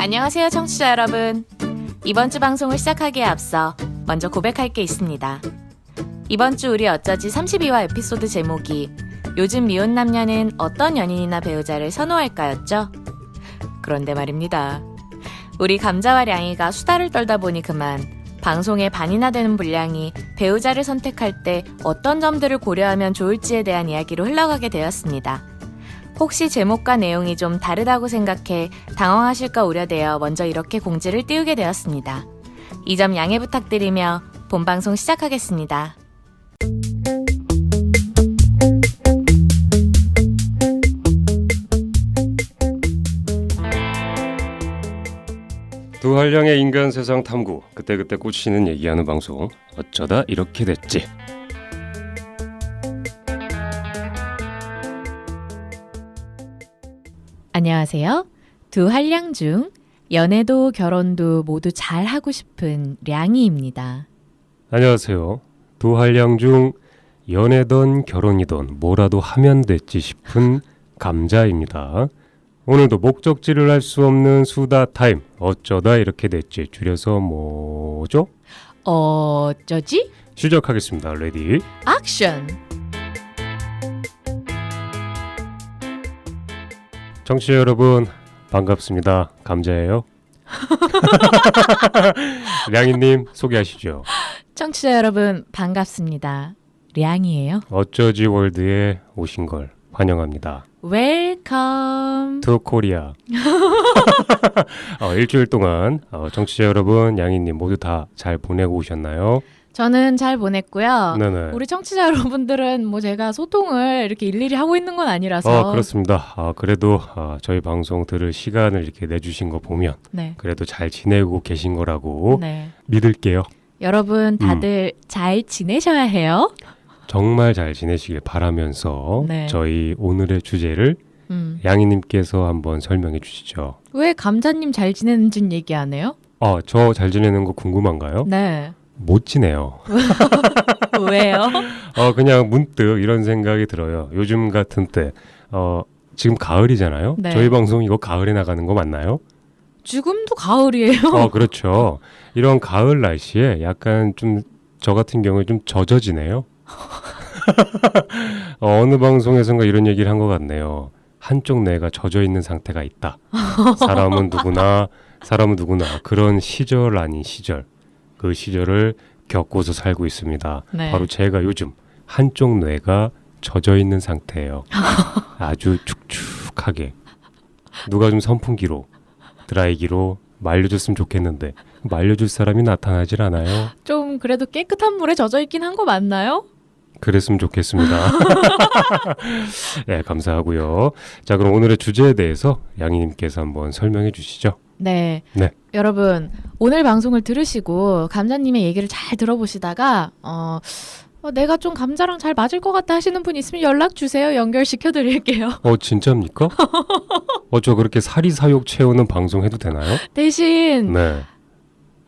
안녕하세요, 청취자 여러분. 이번 주 방송을 시작하기에 앞서 먼저 고백할 게 있습니다. 이번 주 우리 어쩌지 32화 에피소드 제목이 요즘 미혼 남녀는 어떤 연인이나 배우자를 선호할까였죠? 그런데 말입니다. 우리 감자와 량이가 수다를 떨다 보니 그만 방송의 반이나 되는 분량이 배우자를 선택할 때 어떤 점들을 고려하면 좋을지에 대한 이야기로 흘러가게 되었습니다. 혹시 제목과 내용이 좀 다르다고 생각해 당황하실까 우려되어 먼저 이렇게 공지를 띄우게 되었습니다. 이 점 양해 부탁드리며 본방송 시작하겠습니다. 두 한량의 인간 세상 탐구, 그때그때 꽂히는 얘기하는 방송, 어쩌다 이렇게 됐지. 안녕하세요. 두 한량 중 연애도 결혼도 모두 잘 하고 싶은 량이입니다. 안녕하세요. 두 한량 중 연애든 결혼이든 뭐라도 하면 됐지 싶은 감자입니다. 오늘도 목적지를 알 수 없는 수다 타임, 어쩌다 이렇게 됐지. 줄여서 뭐죠? 어쩌지? 시작하겠습니다. 레디 액션! 청취자 여러분 반갑습니다. 감자예요. 량이님 소개하시죠. 청취자 여러분 반갑습니다. 량이에요. 어쩌지 월드에 오신 걸 환영합니다. 웰컴 투 코리아. 일주일 동안 청취자 여러분, 양이님 모두 다 잘 보내고 오셨나요? 저는 잘 보냈고요. 네네. 우리 청취자 여러분들은 뭐 제가 소통을 이렇게 일일이 하고 있는 건 아니라서 그렇습니다. 그래도 저희 방송 들을 시간을 이렇게 내주신 거 보면 네. 그래도 잘 지내고 계신 거라고 네. 믿을게요. 여러분 다들 잘 지내셔야 해요. 정말 잘 지내시길 바라면서 네. 저희 오늘의 주제를 양이님께서 한번 설명해 주시죠. 왜 감자님 잘 지내는지는 얘기 안 해요? 저 잘 지내는 거 궁금한가요? 네. 못 지내요. 왜요? 그냥 문득 이런 생각이 들어요. 요즘 같은 때 지금 가을이잖아요. 네. 저희 방송 이거 가을에 나가는 거 맞나요? 지금도 가을이에요. 그렇죠. 이런 가을 날씨에 약간 좀 저 같은 경우에 좀 젖어지네요. 어느 방송에선가 이런 얘기를 한 것 같네요. 한쪽 뇌가 젖어 있는 상태가 있다. 사람은 누구나 그런 시절 아닌 시절, 그 시절을 겪고서 살고 있습니다. 네. 바로 제가 요즘 한쪽 뇌가 젖어 있는 상태예요. 아주 축축하게. 누가 좀 선풍기로, 드라이기로 말려줬으면 좋겠는데 말려줄 사람이 나타나질 않아요. 좀 그래도 깨끗한 물에 젖어 있긴 한 거 맞나요? 그랬으면 좋겠습니다. 네, 감사하고요. 자, 그럼 오늘의 주제에 대해서 양이님께서 한번 설명해 주시죠. 네. 네. 여러분 오늘 방송을 들으시고 감자님의 얘기를 잘 들어보시다가 내가 좀 감자랑 잘 맞을 것 같다 하시는 분 있으면 연락 주세요. 연결시켜 드릴게요. 진짜입니까? 저 그렇게 사리사욕 채우는 방송 해도 되나요? 대신 네.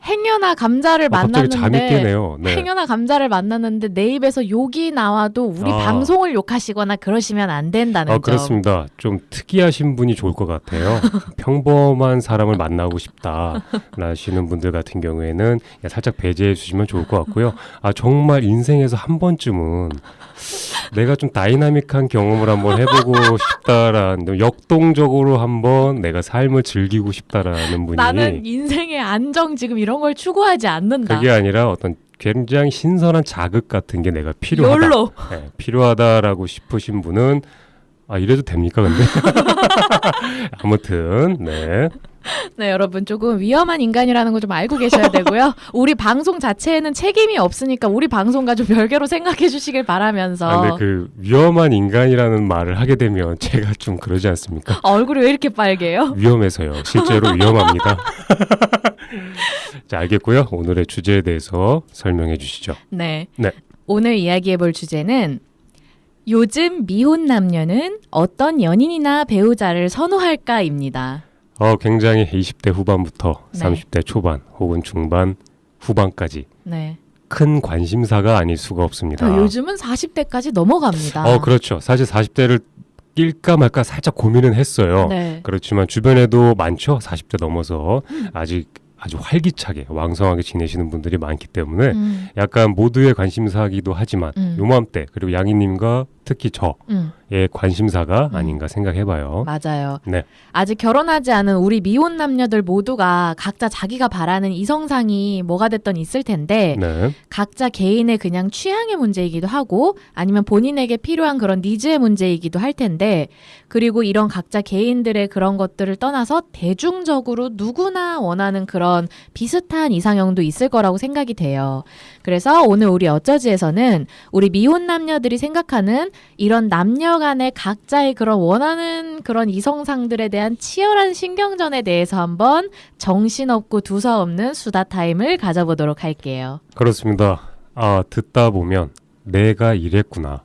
행여나 감자를 갑자기 잠이 만났는데 깨네요. 네. 행여나 감자를 만났는데 내 입에서 욕이 나와도 우리 방송을 욕하시거나 그러시면 안 된다는 점. 그렇습니다. 좀 특이하신 분이 좋을 것 같아요. 평범한 사람을 만나고 싶다 하시는 분들 같은 경우에는 살짝 배제해 주시면 좋을 것 같고요. 정말 인생에서 한 번쯤은 내가 좀 다이나믹한 경험을 한번 해보고 싶다라는, 역동적으로 한번 내가 삶을 즐기고 싶다라는 분이, 나는 인생의 안정 지금 이런 걸 추구하지 않는다. 그게 아니라 어떤 굉장히 신선한 자극 같은 게 내가 필요하다. 욜로. 네, 필요하다라고 싶으신 분은 이래도 됩니까 근데? 아무튼 네. 네, 여러분 조금 위험한 인간이라는 거 좀 알고 계셔야 되고요. 우리 방송 자체에는 책임이 없으니까 우리 방송과 좀 별개로 생각해 주시길 바라면서. 근데 그 위험한 인간이라는 말을 하게 되면 제가 좀 그러지 않습니까? 얼굴이 왜 이렇게 빨개요? 위험해서요. 실제로 위험합니다. 자, 알겠고요. 오늘의 주제에 대해서 설명해 주시죠. 네. 네. 오늘 이야기해 볼 주제는 요즘 미혼 남녀는 어떤 연인이나 배우자를 선호할까입니다. 굉장히 20대 후반부터 네. 30대 초반 혹은 중반 후반까지 네. 큰 관심사가 아닐 수가 없습니다. 요즘은 40대까지 넘어갑니다. 그렇죠. 사실 40대를 낄까 말까 살짝 고민은 했어요. 네. 그렇지만 주변에도 많죠. 40대 넘어서 아직 아주 활기차게 왕성하게 지내시는 분들이 많기 때문에 약간 모두의 관심사기도 하지만 요맘때 그리고 양희님과 특히 저의 관심사가 아닌가 생각해봐요. 맞아요. 네. 아직 결혼하지 않은 우리 미혼 남녀들 모두가 각자 자기가 바라는 이성상이 뭐가 됐든 있을 텐데 네. 각자 개인의 그냥 취향의 문제이기도 하고 아니면 본인에게 필요한 그런 니즈의 문제이기도 할 텐데 그리고 이런 각자 개인들의 그런 것들을 떠나서 대중적으로 누구나 원하는 그런 비슷한 이상형도 있을 거라고 생각이 돼요. 그래서 오늘 우리 어쩌지에서는 우리 미혼 남녀들이 생각하는 이런 남녀 간의 각자의 그런 원하는 그런 이성상들에 대한 치열한 신경전에 대해서 한번 정신없고 두서없는 수다 타임을 가져보도록 할게요. 그렇습니다. 아, 듣다 보면 내가 이랬구나.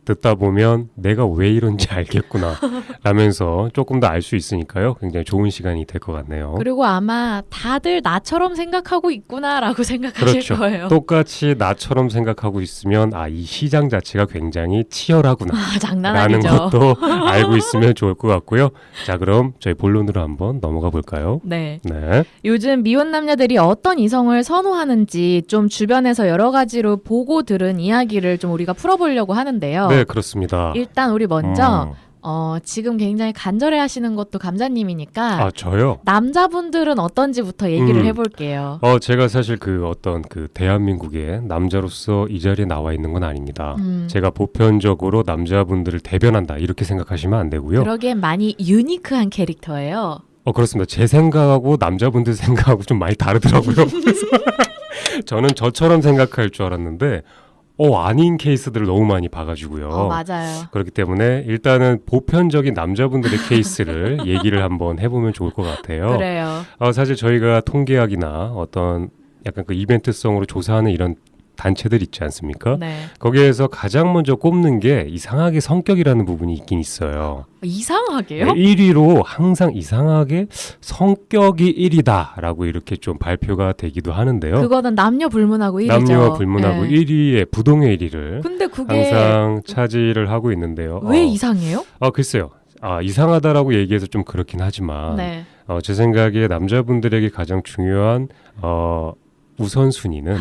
듣다 보면 내가 왜 이런지 알겠구나 라면서 조금 더 알 수 있으니까요. 굉장히 좋은 시간이 될 것 같네요. 그리고 아마 다들 나처럼 생각하고 있구나라고 생각하실 그렇죠. 거예요. 똑같이 나처럼 생각하고 있으면 이 시장 자체가 굉장히 치열하구나 장난 라는 아니죠. 것도 알고 있으면 좋을 것 같고요. 자, 그럼 저희 본론으로 한번 넘어가 볼까요? 네. 네. 요즘 미혼 남녀들이 어떤 이성을 선호하는지 좀 주변에서 여러 가지로 보고 들은 이야기를 좀 우리가 풀어보려고 하는데요. 네, 그렇습니다. 일단 우리 먼저 지금 굉장히 간절해 하시는 것도 감자님이니까 저요? 남자분들은 어떤지부터 얘기를 해볼게요. 제가 사실 어떤 대한민국의 남자로서 이 자리에 나와 있는 건 아닙니다. 제가 보편적으로 남자분들을 대변한다 이렇게 생각하시면 안 되고요. 그러기엔 많이 유니크한 캐릭터예요. 그렇습니다. 제 생각하고 남자분들 생각하고 좀 많이 다르더라고요. 그래서 저는 저처럼 생각할 줄 알았는데 아닌 케이스들을 너무 많이 봐가지고요. 맞아요. 그렇기 때문에 일단은 보편적인 남자분들의 케이스를 얘기를 한번 해보면 좋을 것 같아요. 그래요. 사실 저희가 통계학이나 어떤 약간 이벤트성으로 조사하는 이런 단체들 있지 않습니까? 네. 거기에서 가장 먼저 꼽는 게 이상하게 성격이라는 부분이 있긴 있어요. 이상하게요? 네, 1위로 항상 이상하게 성격이 1위다라고 이렇게 좀 발표가 되기도 하는데요. 그거는 남녀 불문하고 1위죠. 남녀와 불문하고 네. 1위의 부동의 1위를 근데 그게 항상 차지를 하고 있는데요. 왜 이상해요? 글쎄요. 이상하다라고 얘기해서 좀 그렇긴 하지만 네. 제 생각에 남자분들에게 가장 중요한 우선순위는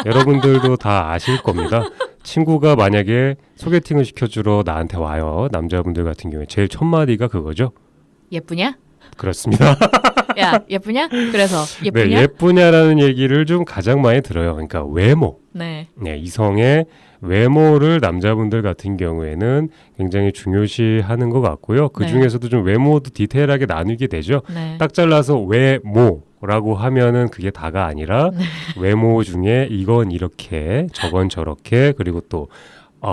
여러분들도 다 아실 겁니다. 친구가 만약에 소개팅을 시켜주러 나한테 와요. 남자분들 같은 경우에 제일 첫 마디가 그거죠. 예쁘냐? 그렇습니다. 야, 예쁘냐? 그래서 예쁘냐? 네, 예쁘냐라는 얘기를 좀 가장 많이 들어요. 그러니까 외모. 네. 네, 이성의 외모를 남자분들 같은 경우에는 굉장히 중요시하는 것 같고요. 그 중에서도 좀 외모도 디테일하게 나누게 되죠. 네. 딱 잘라서 외모라고 하면은 그게 다가 아니라 외모 중에 이건 이렇게 저건 저렇게 그리고 또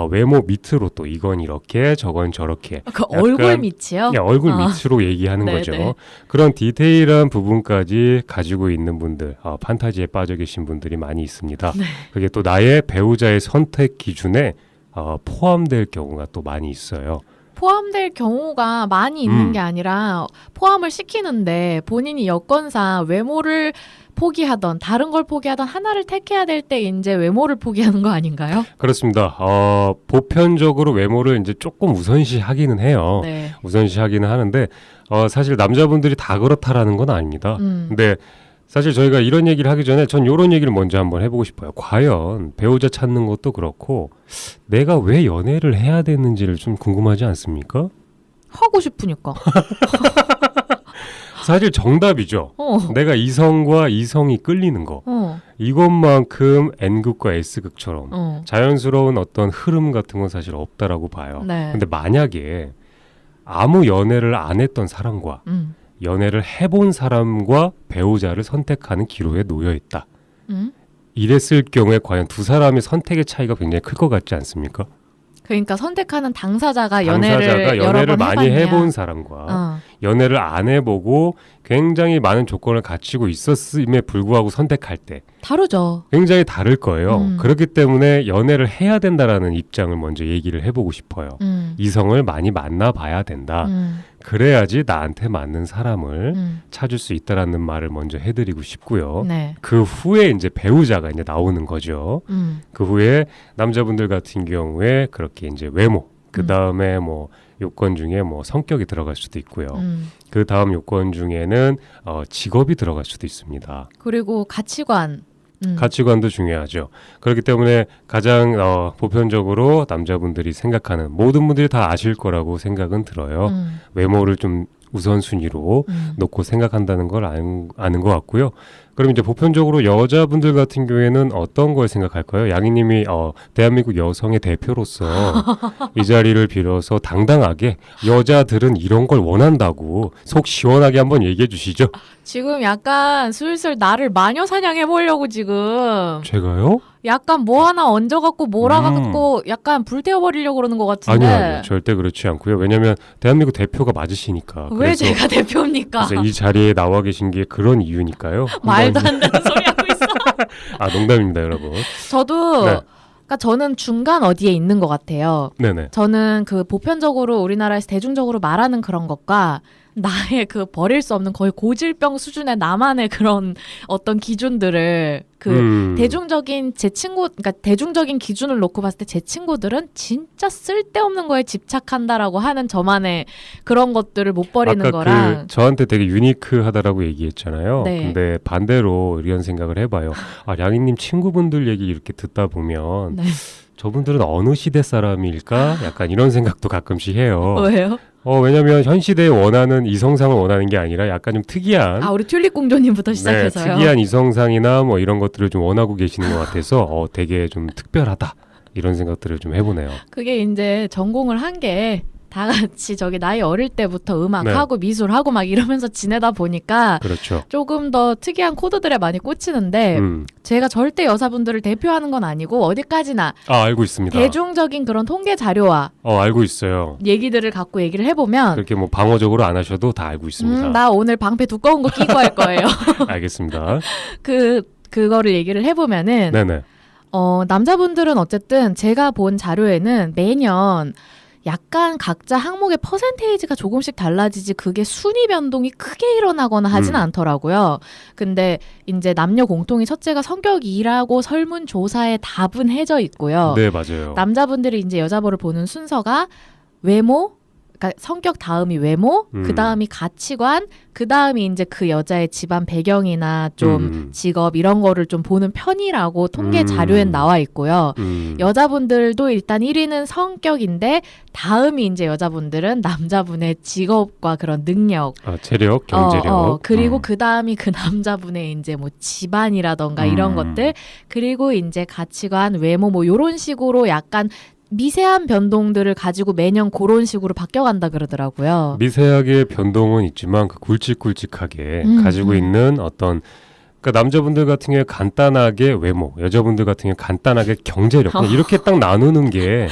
외모 밑으로 또 이건 이렇게 저건 저렇게 그 얼굴 밑이요? 네, 얼굴 밑으로 얘기하는 네, 거죠. 네. 그런 디테일한 부분까지 가지고 있는 분들, 판타지에 빠져 계신 분들이 많이 있습니다. 네. 그게 또 나의 배우자의 선택 기준에 포함될 경우가 또 많이 있어요. 포함될 경우가 많이 있는 게 아니라 포함을 시키는데 본인이 여건상 외모를 포기하던 다른 걸 포기하던 하나를 택해야 될 때 이제 외모를 포기하는 거 아닌가요? 그렇습니다. 보편적으로 외모를 이제 조금 우선시하기는 해요. 네. 우선시하기는 하는데 사실 남자분들이 다 그렇다라는 건 아닙니다. 근데 사실 저희가 이런 얘기를 하기 전에 전 이런 얘기를 먼저 한번 해보고 싶어요. 과연 배우자 찾는 것도 그렇고 내가 왜 연애를 해야 되는지를 좀 궁금하지 않습니까? 하고 싶으니까. 사실 정답이죠. 내가 이성과 이성이 끌리는 거. 이것만큼 N극과 S극처럼 자연스러운 어떤 흐름 같은 건 사실 없다라고 봐요. 네. 근데 만약에 아무 연애를 안 했던 사람과 연애를 해본 사람과 배우자를 선택하는 기로에 놓여 있다. 이랬을 경우에 과연 두 사람의 선택의 차이가 굉장히 클 것 같지 않습니까? 그러니까 선택하는 당사자가 연애를 여러 번 많이 해봤냐. 해본 사람과 연애를 안 해보고 굉장히 많은 조건을 갖추고 있었음에 불구하고 선택할 때 다르죠. 굉장히 다를 거예요. 그렇기 때문에 연애를 해야 된다라는 입장을 먼저 얘기를 해보고 싶어요. 이성을 많이 만나봐야 된다. 그래야지 나한테 맞는 사람을 찾을 수 있다라는 말을 먼저 해드리고 싶고요. 네. 그 후에 이제 배우자가 이제 나오는 거죠. 그 후에 남자분들 같은 경우에 그렇게 이제 외모, 그 다음에 뭐 요건 중에 뭐 성격이 들어갈 수도 있고요. 그 다음 요건 중에는 직업이 들어갈 수도 있습니다. 그리고 가치관. 가치관도 중요하죠. 그렇기 때문에 가장 보편적으로 남자분들이 생각하는 모든 분들이 다 아실 거라고 생각은 들어요. 외모를 좀 우선순위로 놓고 생각한다는 걸 아는 것 같고요. 그럼 이제 보편적으로 여자분들 같은 경우에는 어떤 걸 생각할까요? 양희님이 대한민국 여성의 대표로서 이 자리를 빌어서 당당하게 여자들은 이런 걸 원한다고 속 시원하게 한번 얘기해 주시죠. 지금 약간 슬슬 나를 마녀 사냥해 보려고 지금 제가요? 약간 뭐 하나 얹어갖고 몰아갖고 약간 불태워버리려고 그러는 것 같은데. 아니요. 절대 그렇지 않고요. 왜냐하면 대한민국 대표가 맞으시니까. 왜 제가 대표입니까? 그래서 이 자리에 나와 계신 게 그런 이유니까요. 말도 안 되는 소리 하고 있어. 아, 농담입니다, 여러분. 저도 네. 그러니까 저는 중간 어디에 있는 것 같아요. 네네. 저는 그 보편적으로 우리나라에서 대중적으로 말하는 그런 것과 나의 그 버릴 수 없는 거의 고질병 수준의 나만의 그런 어떤 기준들을 대중적인 제 친구, 그러니까 대중적인 기준을 놓고 봤을 때 제 친구들은 진짜 쓸데없는 거에 집착한다라고 하는 저만의 그런 것들을 못 버리는 아까 거랑 저한테 되게 유니크하다라고 얘기했잖아요. 네. 근데 반대로 이런 생각을 해봐요. 양희님 친구분들 얘기 이렇게 듣다 보면 네. 저분들은 어느 시대 사람일까? 약간 이런 생각도 가끔씩 해요. 왜요? 왜냐면 현 시대에 원하는 이성상을 원하는 게 아니라 약간 좀 특이한 우리 튤립 공주님부터 시작해서요. 특이한 이성상이나 뭐 이런 것들을 좀 원하고 계시는 것 같아서 되게 좀 특별하다 이런 생각들을 좀 해보네요. 그게 이제 전공을 한 게 다 같이 저기 나이 어릴 때부터 음악하고 미술하고 막 이러면서 지내다 보니까 그렇죠. 조금 더 특이한 코드들에 많이 꽂히는데 제가 절대 여자분들을 대표하는 건 아니고 어디까지나 알고 있습니다. 대중적인 그런 통계 자료와 알고 있어요. 얘기들을 갖고 얘기를 해보면 그렇게 뭐 방어적으로 안 하셔도 다 알고 있습니다. 나 오늘 방패 두꺼운 거 끼고 할 거예요. 알겠습니다. 그거를 얘기를 해보면은 네네. 남자분들은 어쨌든 제가 본 자료에는 매년 약간 각자 항목의 퍼센테이지가 조금씩 달라지지 그게 순위 변동이 크게 일어나거나 하진 않더라고요. 근데 이제 남녀 공통이 첫째가 성격이라고 설문조사에 답은 해져 있고요. 네, 맞아요. 남자분들이 이제 여자분을 보는 순서가 외모, 그러니까 성격 다음이 외모, 그 다음이 가치관, 그 다음이 이제 그 여자의 집안 배경이나 좀 직업 이런 거를 좀 보는 편이라고 통계 자료엔 나와 있고요. 여자분들도 일단 1위는 성격인데 다음이 이제 여자분들은 남자분의 직업과 그런 능력, 체력, 경제력, 그리고 그 다음이 그 남자분의 이제 뭐 집안이라던가 이런 것들, 그리고 이제 가치관, 외모 뭐 이런 식으로 약간 미세한 변동들을 가지고 매년 그런 식으로 바뀌어간다 그러더라고요. 미세하게 변동은 있지만 그 굵직굵직하게 가지고 있는 어떤 그러니까 남자분들 같은 경우에 간단하게 외모, 여자분들 같은 경우에 간단하게 경제력 이렇게 딱 나누는 게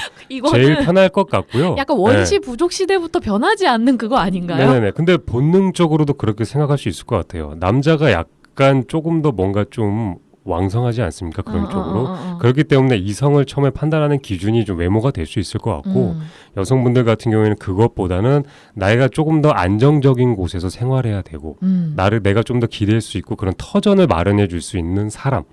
제일 편할 것 같고요. 약간 원시 부족 시대부터 변하지 않는 그거 아닌가요? 네네네. 근데 본능적으로도 그렇게 생각할 수 있을 것 같아요. 남자가 약간 조금 더 뭔가 좀 왕성하지 않습니까? 그런 쪽으로. 그렇기 때문에 이성을 처음에 판단하는 기준이 좀 외모가 될 수 있을 것 같고 여성분들 같은 경우에는 그것보다는 나이가 조금 더 안정적인 곳에서 생활해야 되고 내가 좀 더 기댈 수 있고 그런 터전을 마련해 줄 수 있는 사람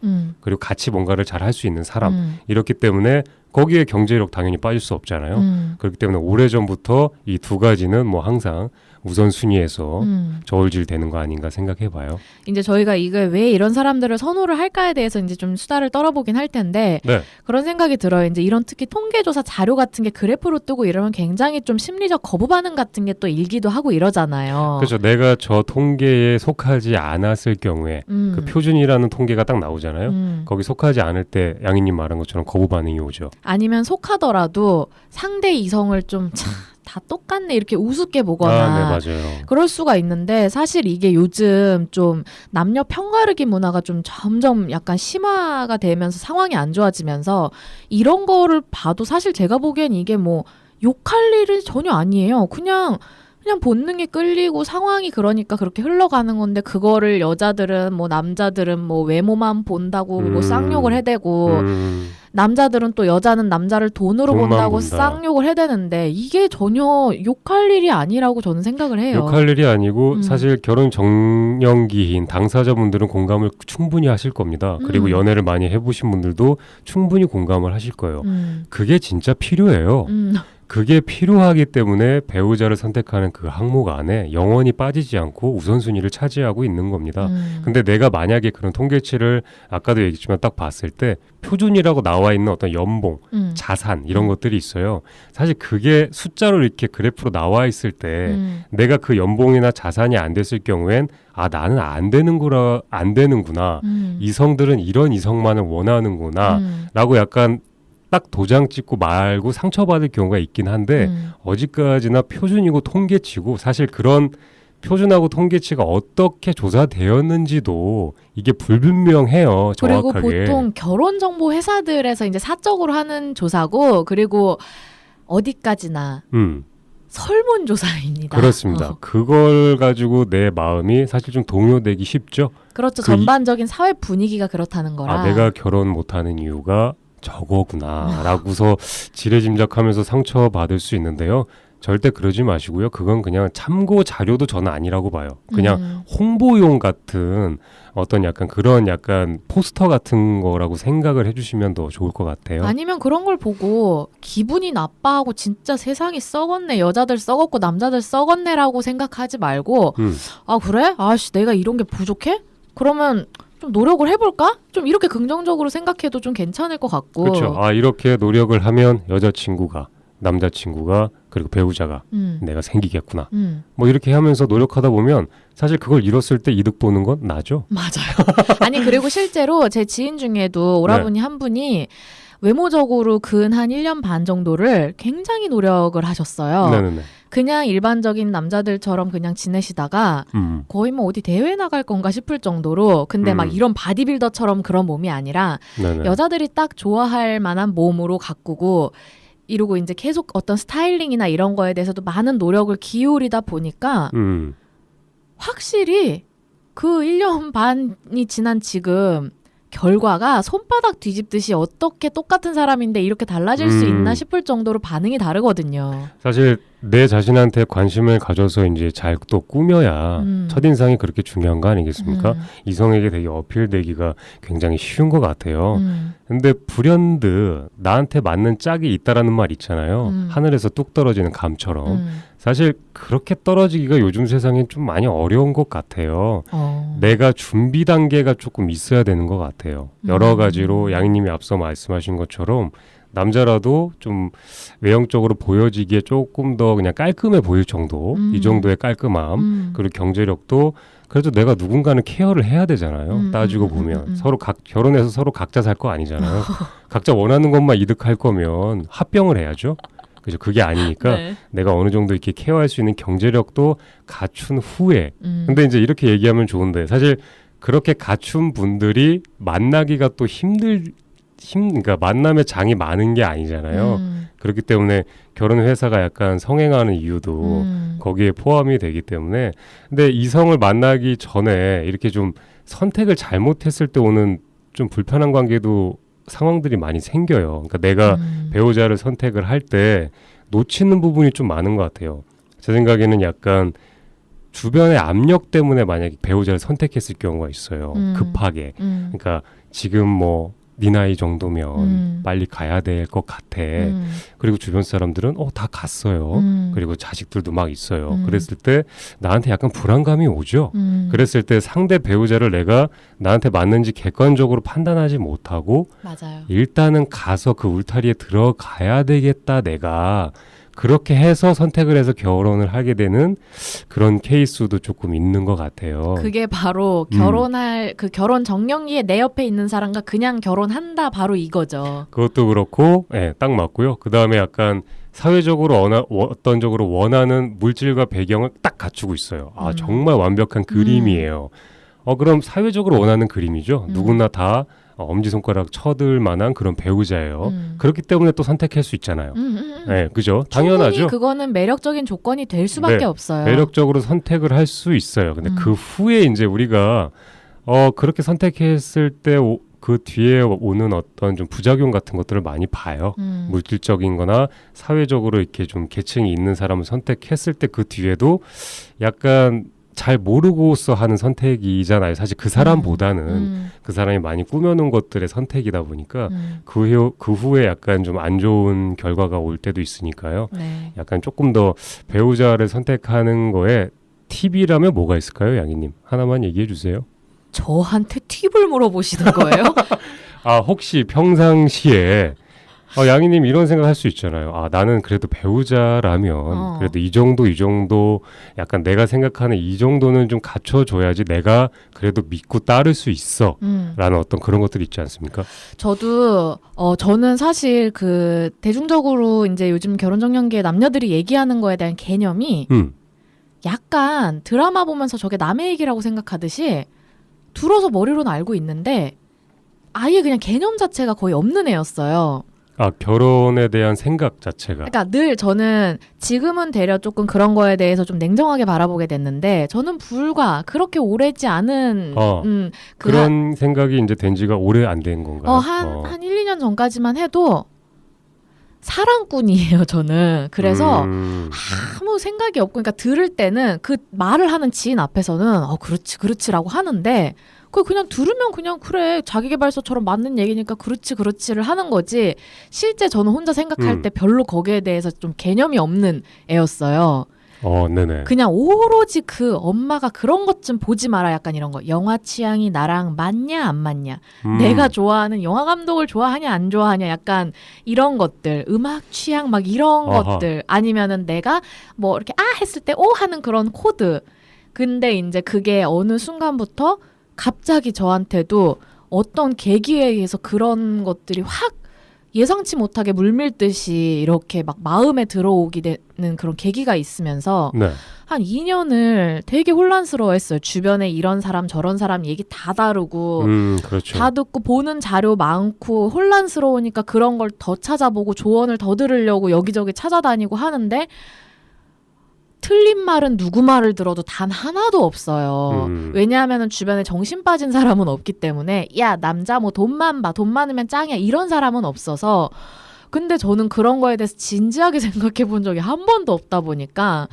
그리고 같이 뭔가를 잘 할 수 있는 사람 이렇기 때문에 거기에 경제력 당연히 빠질 수 없잖아요. 그렇기 때문에 오래전부터 이 두 가지는 뭐 항상 우선순위에서 저울질되는 거 아닌가 생각해봐요. 이제 저희가 이게 왜 이런 사람들을 선호를 할까에 대해서 이제 좀 수다를 떨어보긴 할 텐데 네. 그런 생각이 들어요. 이제 이런 특히 통계조사 자료 같은 게 그래프로 뜨고 이러면 굉장히 좀 심리적 거부 반응 같은 게 또 일기도 하고 이러잖아요. 그렇죠. 내가 저 통계에 속하지 않았을 경우에 그 표준이라는 통계가 딱 나오잖아요. 거기 속하지 않을 때 양희님 말한 것처럼 거부 반응이 오죠. 아니면 속하더라도 상대 이성을 좀 다 똑같네 이렇게 우습게 보거나 네, 맞아요. 그럴 수가 있는데 사실 이게 요즘 좀 남녀 편가르기 문화가 좀 점점 약간 심화가 되면서 상황이 안 좋아지면서 이런 거를 봐도 사실 제가 보기엔 이게 뭐 욕할 일은 전혀 아니에요. 그냥 본능이 끌리고 상황이 그러니까 그렇게 흘러가는 건데 그거를 여자들은 뭐 남자들은 뭐 외모만 본다고 뭐 쌍욕을 해대고 남자들은 또 여자는 남자를 돈으로 본다고 본다. 쌍욕을 해대는데 이게 전혀 욕할 일이 아니라고 저는 생각을 해요. 욕할 일이 아니고 사실 결혼 정년기인 당사자분들은 공감을 충분히 하실 겁니다. 그리고 연애를 많이 해보신 분들도 충분히 공감을 하실 거예요. 그게 진짜 필요해요. 그게 필요하기 때문에 배우자를 선택하는 그 항목 안에 영원히 빠지지 않고 우선순위를 차지하고 있는 겁니다. 근데 내가 만약에 그런 통계치를 아까도 얘기했지만 딱 봤을 때 표준이라고 나와 있는 어떤 연봉, 자산 이런 것들이 있어요. 사실 그게 숫자로 이렇게 그래프로 나와 있을 때 내가 그 연봉이나 자산이 안 됐을 경우엔 아 나는 안 되는구나. 이성들은 이런 이성만을 원하는구나 라고 약간 딱 도장 찍고 말고 상처받을 경우가 있긴 한데 어디까지나 표준이고 통계치고 사실 그런 표준하고 통계치가 어떻게 조사되었는지도 이게 불분명해요. 그리고 정확하게. 보통 결혼정보 회사들에서 이제 사적으로 하는 조사고 그리고 어디까지나 설문조사입니다. 그렇습니다. 그걸 가지고 내 마음이 사실 좀 동요되기 쉽죠. 그렇죠. 전반적인 사회 분위기가 그렇다는 거라. 아, 내가 결혼 못하는 이유가 저거구나 라고서 지레짐작하면서 상처받을 수 있는데요. 절대 그러지 마시고요. 그건 그냥 참고 자료도 저는 아니라고 봐요. 그냥 홍보용 같은 어떤 약간 그런 약간 포스터 같은 거라고 생각을 해주시면 더 좋을 것 같아요. 아니면 그런 걸 보고 기분이 나빠하고 진짜 세상이 썩었네. 여자들 썩었고 남자들 썩었네라고 생각하지 말고 아 그래? 아씨 내가 이런 게 부족해? 그러면 좀 노력을 해볼까? 좀 이렇게 긍정적으로 생각해도 좀 괜찮을 것 같고. 그렇죠. 아 이렇게 노력을 하면 여자친구가 남자친구가 그리고 배우자가 내가 생기겠구나. 뭐 이렇게 하면서 노력하다 보면 사실 그걸 이뤘을 때 이득 보는 건 나죠. 맞아요. 아니 그리고 실제로 제 지인 중에도 오라버니 한 분이 외모적으로 근 한 1년 반 정도를 굉장히 노력을 하셨어요. 네네네. 그냥 일반적인 남자들처럼 그냥 지내시다가 거의 뭐 어디 대회 나갈 건가 싶을 정도로 근데 막 이런 바디빌더처럼 그런 몸이 아니라 네네. 여자들이 딱 좋아할 만한 몸으로 가꾸고 이러고 이제 계속 어떤 스타일링이나 이런 거에 대해서도 많은 노력을 기울이다 보니까 확실히 그 1년 반이 지난 지금 결과가 손바닥 뒤집듯이 어떻게 똑같은 사람인데 이렇게 달라질 수 있나 싶을 정도로 반응이 다르거든요. 사실 내 자신한테 관심을 가져서 이제 잘 또 꾸며야 첫인상이 그렇게 중요한 거 아니겠습니까? 이성에게 되게 어필되기가 굉장히 쉬운 것 같아요. 근데 불현듯 나한테 맞는 짝이 있다라는 말 있잖아요. 하늘에서 뚝 떨어지는 감처럼. 사실 그렇게 떨어지기가 요즘 세상엔 좀 많이 어려운 것 같아요. 내가 준비 단계가 조금 있어야 되는 것 같아요. 여러 가지로 양희님이 앞서 말씀하신 것처럼 남자라도 좀 외형적으로 보여지기에 조금 더 그냥 깔끔해 보일 정도, 이 정도의 깔끔함, 그리고 경제력도 그래도 내가 누군가는 케어를 해야 되잖아요. 따지고 보면 서로 결혼해서 서로 각자 살 거 아니잖아요. 각자 원하는 것만 이득할 거면 합병을 해야죠. 그죠? 그게 아니니까 네. 내가 어느 정도 이렇게 케어할 수 있는 경제력도 갖춘 후에. 근데 이제 이렇게 얘기하면 좋은데 사실 그렇게 갖춘 분들이 만나기가 또 그러니까 만남의 장이 많은 게 아니잖아요. 그렇기 때문에 결혼 회사가 약간 성행하는 이유도 거기에 포함이 되기 때문에 근데 이성을 만나기 전에 이렇게 좀 선택을 잘못했을 때 오는 좀 불편한 관계도 상황들이 많이 생겨요. 그러니까 내가 배우자를 선택을 할 때 놓치는 부분이 좀 많은 것 같아요. 제 생각에는 약간 주변의 압력 때문에 만약에 배우자를 선택했을 경우가 있어요. 급하게. 그러니까 지금 뭐 네 나이 정도면 빨리 가야 될 것 같아. 그리고 주변 사람들은 다 갔어요. 그리고 자식들도 막 있어요. 그랬을 때 나한테 약간 불안감이 오죠. 그랬을 때 상대 배우자를 내가 나한테 맞는지 객관적으로 판단하지 못하고 맞아요. 일단은 가서 그 울타리에 들어가야 되겠다 내가. 그렇게 해서 선택을 해서 결혼을 하게 되는 그런 케이스도 조금 있는 것 같아요. 그게 바로 결혼할 그 결혼 정년기에 내 옆에 있는 사람과 그냥 결혼한다 바로 이거죠. 그것도 그렇고, 예, 딱 맞고요. 그 다음에 약간 사회적으로 어떤 쪽으로 원하는 물질과 배경을 딱 갖추고 있어요. 아, 정말 완벽한 그림이에요. 그럼 사회적으로 원하는 그림이죠. 누구나 다 엄지손가락 쳐들 만한 그런 배우자예요. 그렇기 때문에 또 선택할 수 있잖아요. 네, 그죠? 당연하죠. 충분히 그거는 매력적인 조건이 될 수밖에 네, 없어요. 매력적으로 선택을 할 수 있어요. 근데 그 후에 이제 우리가 그렇게 선택했을 때 그 뒤에 오는 어떤 좀 부작용 같은 것들을 많이 봐요. 물질적인 거나 사회적으로 이렇게 좀 계층이 있는 사람을 선택했을 때 그 뒤에도 약간 잘 모르고서 하는 선택이잖아요. 사실 그 사람보다는 그 사람이 많이 꾸며놓은 것들의 선택이다 보니까 그 후에 약간 좀 안 좋은 결과가 올 때도 있으니까요. 네. 약간 조금 더 배우자를 선택하는 거에 팁이라면 뭐가 있을까요, 양희님? 하나만 얘기해 주세요. 저한테 팁을 물어보시는 거예요? 아, 혹시 평상시에 양희님 이런 생각할 수 있잖아요. 아, 나는 그래도 배우자라면 그래도 이 정도 약간 내가 생각하는 이 정도는 좀 갖춰줘야지 내가 그래도 믿고 따를 수 있어 라는 어떤 그런 것들이 있지 않습니까? 저는 사실 그 대중적으로 이제 요즘 결혼정년기에 남녀들이 얘기하는 거에 대한 개념이 약간 드라마 보면서 저게 남의 얘기라고 생각하듯이 들어서 머리로는 알고 있는데 아예 그냥 개념 자체가 거의 없는 애였어요. 아, 결혼에 대한 생각 자체가. 그러니까 늘 저는 지금은 되려 조금 그런 거에 대해서 좀 냉정하게 바라보게 됐는데 저는 불과 그렇게 오래지 않은 그런 생각이 이제 된 지가 오래 안 된 건가요? 한 1, 2년 전까지만 해도 사랑꾼이에요, 저는. 그래서 아무 생각이 없고 그러니까 들을 때는 그 말을 하는 지인 앞에서는 그렇지라고 하는데 그냥 들으면 그냥 그래 자기계발서처럼 맞는 얘기니까 그렇지를 하는 거지 실제 저는 혼자 생각할 때 별로 거기에 대해서 좀 개념이 없는 애였어요. 네네. 그냥 오로지 그 엄마가 그런 것 좀 보지 마라 약간 이런 거 영화 취향이 나랑 맞냐 안 맞냐 내가 좋아하는 영화 감독을 좋아하냐 안 좋아하냐 약간 이런 것들 음악 취향 막 이런 것들 아니면은 내가 뭐 이렇게 했을 때 하는 그런 코드 근데 이제 그게 어느 순간부터 갑자기 저한테도 어떤 계기에 의해서 그런 것들이 확 예상치 못하게 물밀듯이 이렇게 막 마음에 들어오게 되는 그런 계기가 있으면서 한 2년을 되게 혼란스러워했어요. 주변에 이런 사람 저런 사람 얘기 다 다르고 그렇죠. 다 듣고 보는 자료 많고 혼란스러우니까 그런 걸 더 찾아보고 조언을 더 들으려고 여기저기 찾아다니고 하는데 틀린 말은 누구 말을 들어도 단 하나도 없어요. 왜냐하면 주변에 정신 빠진 사람은 없기 때문에 야 남자 뭐 돈만 봐 돈 많으면 짱이야 이런 사람은 없어서 근데 저는 그런 거에 대해서 진지하게 생각해 본 적이 한 번도 없다 보니까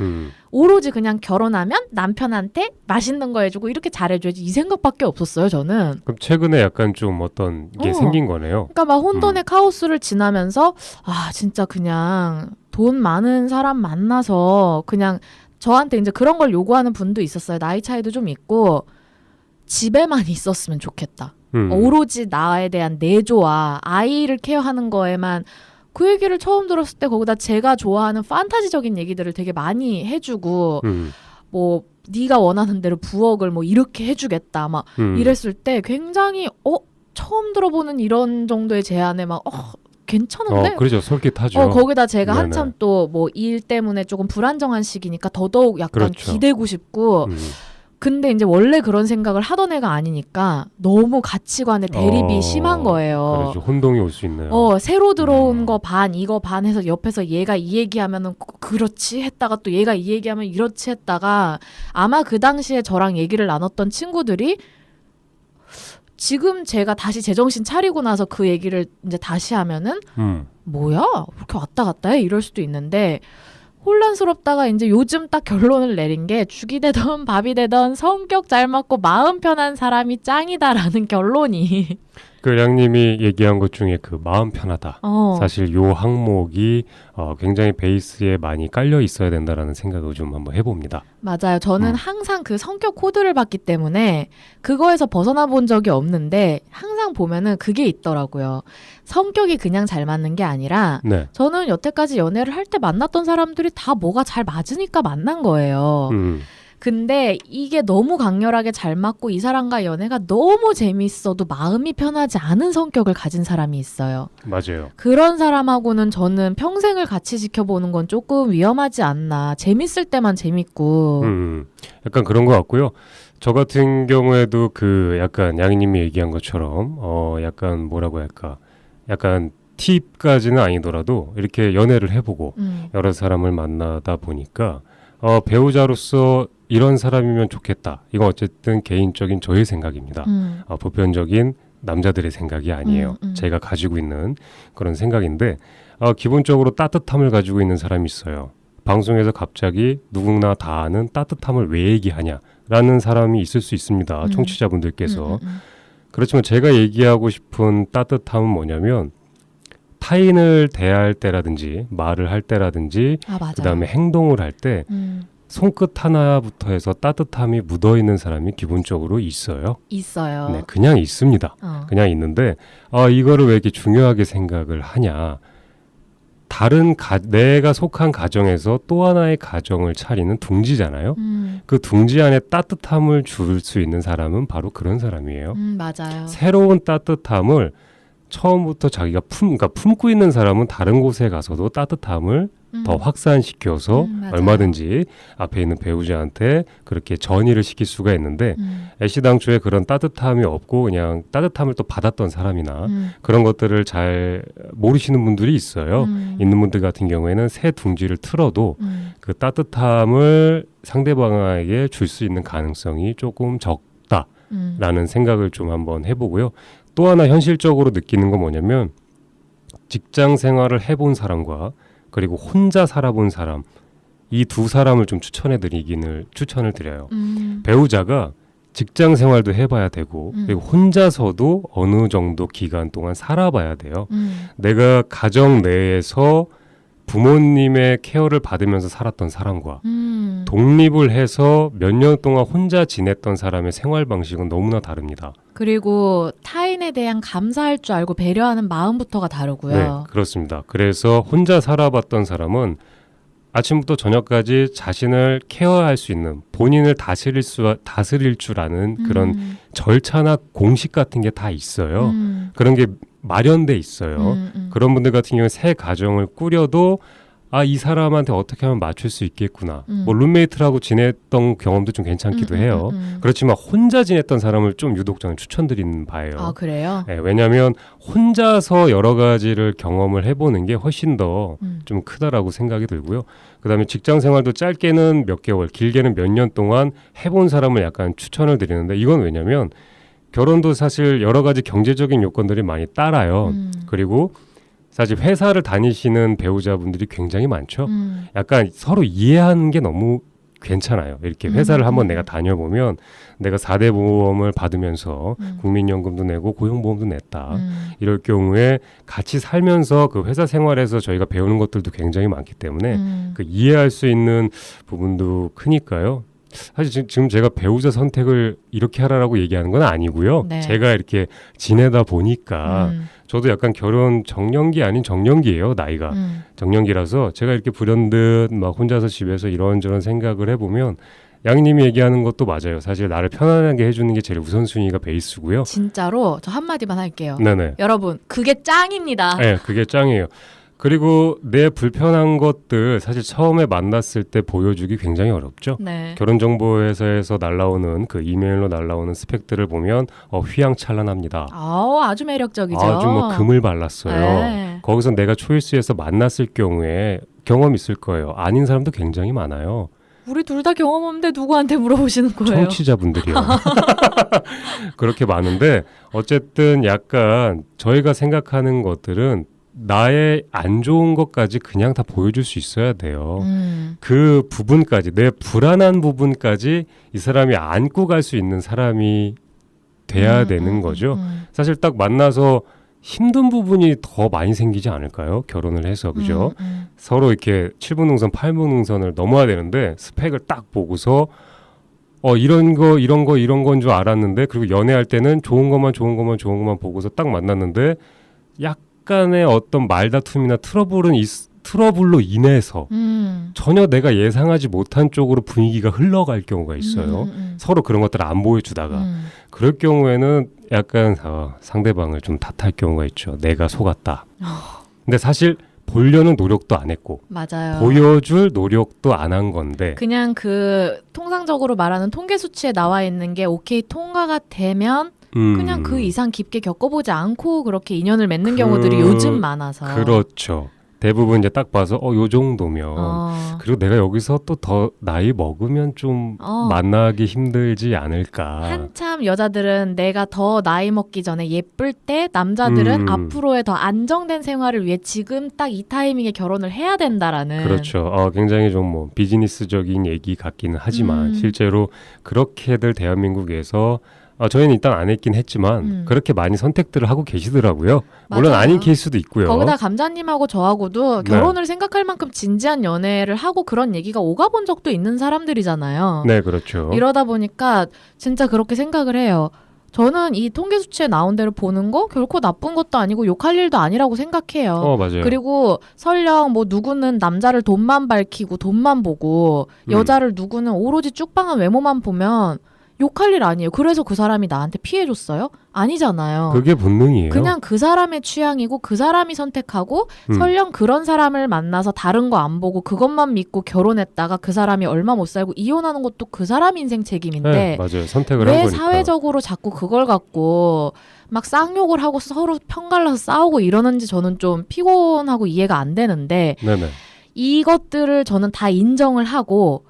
오로지 그냥 결혼하면 남편한테 맛있는 거 해주고 이렇게 잘해줘야지 이 생각밖에 없었어요 저는. 그럼 최근에 약간 좀 어떤 게 생긴 거네요. 그러니까 막 혼돈의 카오스를 지나면서 진짜 그냥 돈 많은 사람 만나서 그냥 저한테 이제 그런 걸 요구하는 분도 있었어요. 나이 차이도 좀 있고 집에만 있었으면 좋겠다. 오로지 나에 대한 내조와 아이를 케어하는 거에만 그 얘기를 처음 들었을 때 거기다 제가 좋아하는 판타지적인 얘기들을 되게 많이 해주고 뭐 네가 원하는 대로 부엌을 뭐 이렇게 해주겠다 막 이랬을 때 굉장히 처음 들어보는 이런 정도의 제안에 막 괜찮은데? 그렇죠. 솔깃하죠. 거기다 제가 한참 또 뭐 일 때문에 조금 불안정한 시기니까 더더욱 약간 기대고 싶고 근데 이제 원래 그런 생각을 하던 애가 아니니까 너무 가치관의 대립이 심한 거예요. 그렇죠. 혼동이 올 수 있네요. 새로 들어온 거 반, 이거 반 해서 옆에서 얘가 이 얘기하면은 그렇지 했다가 또 얘가 이 얘기하면 이렇지 했다가 아마 그 당시에 저랑 얘기를 나눴던 친구들이 지금 제가 다시 제정신 차리고 나서 그 얘기를 이제 다시 하면은 뭐야? 그렇게 왔다 갔다 해? 이럴 수도 있는데 혼란스럽다가 이제 요즘 딱 결론을 내린 게 죽이 되던 밥이 되던 성격 잘 맞고 마음 편한 사람이 짱이다라는 결론이 그 양님이 얘기한 것 중에 그 마음 편하다. 사실 요 항목이 굉장히 베이스에 많이 깔려 있어야 된다라는 생각을 좀 한번 해봅니다. 맞아요. 저는 항상 그 성격 코드를 봤기 때문에 그거에서 벗어나 본 적이 없는데 항상 보면은 그게 있더라고요. 성격이 그냥 잘 맞는 게 아니라 저는 여태까지 연애를 할 때 만났던 사람들이 다 뭐가 잘 맞으니까 만난 거예요. 근데 이게 너무 강렬하게 잘 맞고 이 사람과 연애가 너무 재밌어도 마음이 편하지 않은 성격을 가진 사람이 있어요. 맞아요. 그런 사람하고는 저는 평생을 같이 지켜보는 건 조금 위험하지 않나. 재밌을 때만 재밌고. 약간 그런 것 같고요. 저 같은 경우에도 그 약간 양희님이 얘기한 것처럼 약간 뭐라고 할까. 약간 팁까지는 아니더라도 이렇게 연애를 해보고 여러 사람을 만나다 보니까 배우자로서 이런 사람이면 좋겠다. 이건 어쨌든 개인적인 저의 생각입니다. 보편적인 남자들의 생각이 아니에요. 제가 가지고 있는 그런 생각인데 기본적으로 따뜻함을 가지고 있는 사람이 있어요. 방송에서 갑자기 누구나 다 아는 따뜻함을 왜 얘기하냐라는 사람이 있을 수 있습니다. 청취자분들께서. 그렇지만 제가 얘기하고 싶은 따뜻함은 뭐냐면 타인을 대할 때라든지 말을 할 때라든지 맞아요. 그다음에 행동을 할 때 손끝 하나부터 해서 따뜻함이 묻어있는 사람이 기본적으로 있어요. 있어요. 네, 그냥 있습니다. 그냥 있는데 이거를 왜 이렇게 중요하게 생각을 하냐. 내가 속한 가정에서 또 하나의 가정을 차리는 둥지잖아요. 그 둥지 안에 따뜻함을 줄 수 있는 사람은 바로 그런 사람이에요. 맞아요. 새로운 따뜻함을 처음부터 자기가 그러니까 품고 있는 사람은 다른 곳에 가서도 따뜻함을 더 확산시켜서 얼마든지 앞에 있는 배우자한테 그렇게 전이를 시킬 수가 있는데 애시당초에 그런 따뜻함이 없고 그냥 따뜻함을 또 받았던 사람이나 그런 것들을 잘 모르시는 분들이 있어요. 있는 분들 같은 경우에는 새 둥지를 틀어도 그 따뜻함을 상대방에게 줄 수 있는 가능성이 조금 적다라는 생각을 좀 한번 해보고요. 또 하나 현실적으로 느끼는 건 뭐냐면 직장 생활을 해본 사람과 그리고 혼자 살아본 사람 이 두 사람을 좀 추천을 드려요. 배우자가 직장 생활도 해봐야 되고 그리고 혼자서도 어느 정도 기간 동안 살아봐야 돼요. 내가 가정 내에서 부모님의 케어를 받으면서 살았던 사람과 독립을 해서 몇 년 동안 혼자 지냈던 사람의 생활 방식은 너무나 다릅니다. 그리고 타인에 대한 감사할 줄 알고 배려하는 마음부터가 다르고요. 네, 그렇습니다. 그래서 혼자 살아봤던 사람은 아침부터 저녁까지 자신을 케어할 수 있는 본인을 다스릴 줄 아는 그런 절차나 공식 같은 게 다 있어요. 그런 게 마련돼 있어요. 그런 분들 같은 경우에 새 가정을 꾸려도 이 사람한테 어떻게 하면 맞출 수 있겠구나. 뭐 룸메이트라고 지냈던 경험도 좀 괜찮기도 해요. 그렇지만 혼자 지냈던 사람을 좀 유독 저는 추천드리는 바예요. 그래요? 네, 왜냐하면 혼자서 여러 가지를 경험을 해보는 게 훨씬 더 좀 크다라고 생각이 들고요. 그다음에 직장 생활도 짧게는 몇 개월, 길게는 몇 년 동안 해본 사람을 약간 추천을 드리는데 이건 왜냐하면 결혼도 사실 여러 가지 경제적인 요건들이 많이 따라요. 그리고 사실 회사를 다니시는 배우자분들이 굉장히 많죠. 약간 서로 이해하는 게 너무 괜찮아요. 이렇게 회사를 한번 내가 다녀보면 내가 4대 보험을 받으면서 국민연금도 내고 고용보험도 냈다. 이럴 경우에 같이 살면서 그 회사 생활에서 저희가 배우는 것들도 굉장히 많기 때문에 그 이해할 수 있는 부분도 크니까요. 사실 지금 제가 배우자 선택을 이렇게 하라고 얘기하는 건 아니고요. 네. 제가 이렇게 지내다 보니까 저도 약간 결혼 정년기 아닌 정년기예요. 나이가 정년기라서 제가 이렇게 불현듯 막 혼자서 집에서 이런저런 생각을 해보면 양님이 얘기하는 것도 맞아요. 사실 나를 편안하게 해주는 게 제일 우선순위가 베이스고요. 진짜로 저 한마디만 할게요. 네네. 여러분 그게 짱입니다. 네, 그게 짱이에요. 그리고 내 불편한 것들 사실 처음에 만났을 때 보여주기 굉장히 어렵죠. 네. 결혼정보회사에서 날라오는 그 이메일로 날라오는 스펙들을 보면 휘황찬란합니다. 아주 매력적이죠. 아주 뭐 금을 발랐어요. 네. 거기서 내가 초이스해서 만났을 경우에 경험 있을 거예요. 아닌 사람도 굉장히 많아요. 우리 둘 다 경험 없는데 누구한테 물어보시는 거예요? 청취자분들이요. 그렇게 많은데 어쨌든 약간 저희가 생각하는 것들은 나의 안 좋은 것까지 그냥 다 보여줄 수 있어야 돼요. 그 부분까지 내 불안한 부분까지 이 사람이 안고 갈 수 있는 사람이 돼야 되는 거죠. 사실 딱 만나서 힘든 부분이 더 많이 생기지 않을까요? 결혼을 해서 그죠? 서로 이렇게 7분 능선, 8분 능선을 넘어야 되는데 스펙을 딱 보고서 이런 건 줄 알았는데 그리고 연애할 때는 좋은 것만 보고서 딱 만났는데 약간의 어떤 말다툼이나 트러블로 인해서 전혀 내가 예상하지 못한 쪽으로 분위기가 흘러갈 경우가 있어요. 서로 그런 것들을 안 보여주다가 그럴 경우에는 약간 상대방을 좀 탓할 경우가 있죠. 내가 속았다. 근데 사실 보려는 노력도 안 했고 맞아요. 보여줄 노력도 안 한 건데 그냥 그 통상적으로 말하는 통계 수치에 나와 있는 게 오케이 통과가 되면 그냥 그 이상 깊게 겪어보지 않고 그렇게 인연을 맺는 경우들이 요즘 많아서. 그렇죠. 대부분 이제 딱 봐서 요 정도면 어. 그리고 내가 여기서 또 더 나이 먹으면 좀 만나기 힘들지 않을까. 한참 여자들은 내가 더 나이 먹기 전에 예쁠 때 남자들은 앞으로의 더 안정된 생활을 위해 지금 딱 이 타이밍에 결혼을 해야 된다라는. 그렇죠. 굉장히 좀 뭐 비즈니스적인 얘기 같기는 하지만 실제로 그렇게들 대한민국에서 저희는 일단 안 했긴 했지만 그렇게 많이 선택들을 하고 계시더라고요. 물론 맞아요. 아닌 케이스도 있고요. 거기다 감자님하고 저하고도 네. 결혼을 생각할 만큼 진지한 연애를 하고 그런 얘기가 오가본 적도 있는 사람들이잖아요. 네, 그렇죠. 이러다 보니까 진짜 그렇게 생각을 해요. 저는 이 통계 수치에 나온 대로 보는 거 결코 나쁜 것도 아니고 욕할 일도 아니라고 생각해요. 맞아요. 그리고 설령 뭐 누구는 남자를 돈만 밝히고 돈만 보고 여자를 누구는 오로지 쭉방한 외모만 보면 욕할 일 아니에요. 그래서 그 사람이 나한테 피해줬어요? 아니잖아요. 그게 본능이에요. 그냥 그 사람의 취향이고 그 사람이 선택하고 설령 그런 사람을 만나서 다른 거 안 보고 그것만 믿고 결혼했다가 그 사람이 얼마 못 살고 이혼하는 것도 그 사람 인생 책임인데 네, 맞아요. 선택을 한 왜 거니까. 사회적으로 자꾸 그걸 갖고 막 쌍욕을 하고 서로 편갈라서 싸우고 이러는지 저는 좀 피곤하고 이해가 안 되는데 네네. 이것들을 저는 다 인정을 하고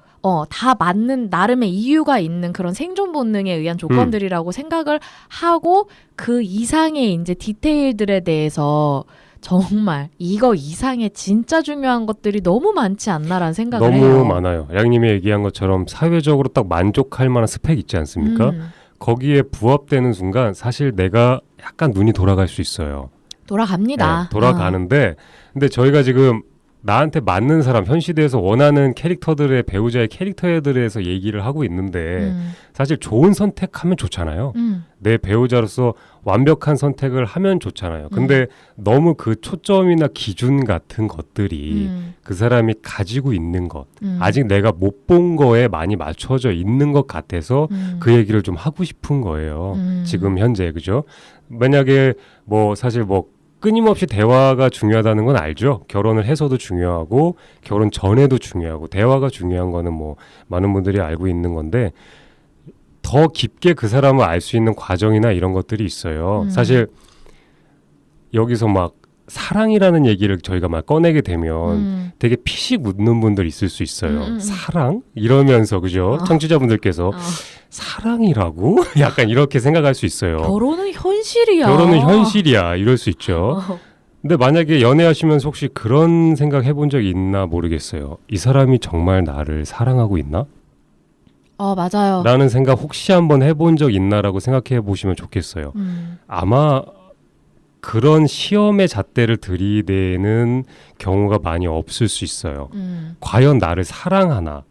다 맞는 나름의 이유가 있는 그런 생존 본능에 의한 조건들이라고 생각을 하고 그 이상의 이제 디테일들에 대해서 정말 이거 이상의 진짜 중요한 것들이 너무 많지 않나라는 생각을 너무 해요. 많아요. 양님이 얘기한 것처럼 사회적으로 딱 만족할 만한 스펙 있지 않습니까? 거기에 부합되는 순간 사실 내가 약간 눈이 돌아갈 수 있어요. 돌아갑니다. 네, 돌아가는데 근데 저희가 지금 나한테 맞는 사람, 현 시대에서 원하는 캐릭터들의 배우자의 캐릭터에 대해서 얘기를 하고 있는데 사실 좋은 선택하면 좋잖아요. 내 배우자로서 완벽한 선택을 하면 좋잖아요. 근데 너무 그 초점이나 기준 같은 것들이 그 사람이 가지고 있는 것, 아직 내가 못 본 거에 많이 맞춰져 있는 것 같아서 그 얘기를 좀 하고 싶은 거예요. 지금 현재, 그죠? 만약에 뭐 사실 뭐 끊임없이 대화가 중요하다는 건 알죠. 결혼을 해서도 중요하고 결혼 전에도 중요하고 대화가 중요한 거는 뭐 많은 분들이 알고 있는 건데 더 깊게 그 사람을 알 수 있는 과정이나 이런 것들이 있어요. 사실 여기서 막 사랑이라는 얘기를 저희가 막 꺼내게 되면 되게 피식 웃는 분들 있을 수 있어요. 사랑? 이러면서 그죠? 청취자분들께서 사랑이라고? 약간 이렇게 생각할 수 있어요. 결혼은 현실이야. 결혼은 현실이야. 이럴 수 있죠. 근데 만약에 연애하시면서 혹시 그런 생각 해본 적 있나 모르겠어요. 이 사람이 정말 나를 사랑하고 있나? 맞아요. 라는 생각 혹시 한번 해본 적 있나라고 생각해 보시면 좋겠어요. 아마 그런 시험의 잣대를 들이대는 경우가 많이 없을 수 있어요. 과연 나를 사랑하나?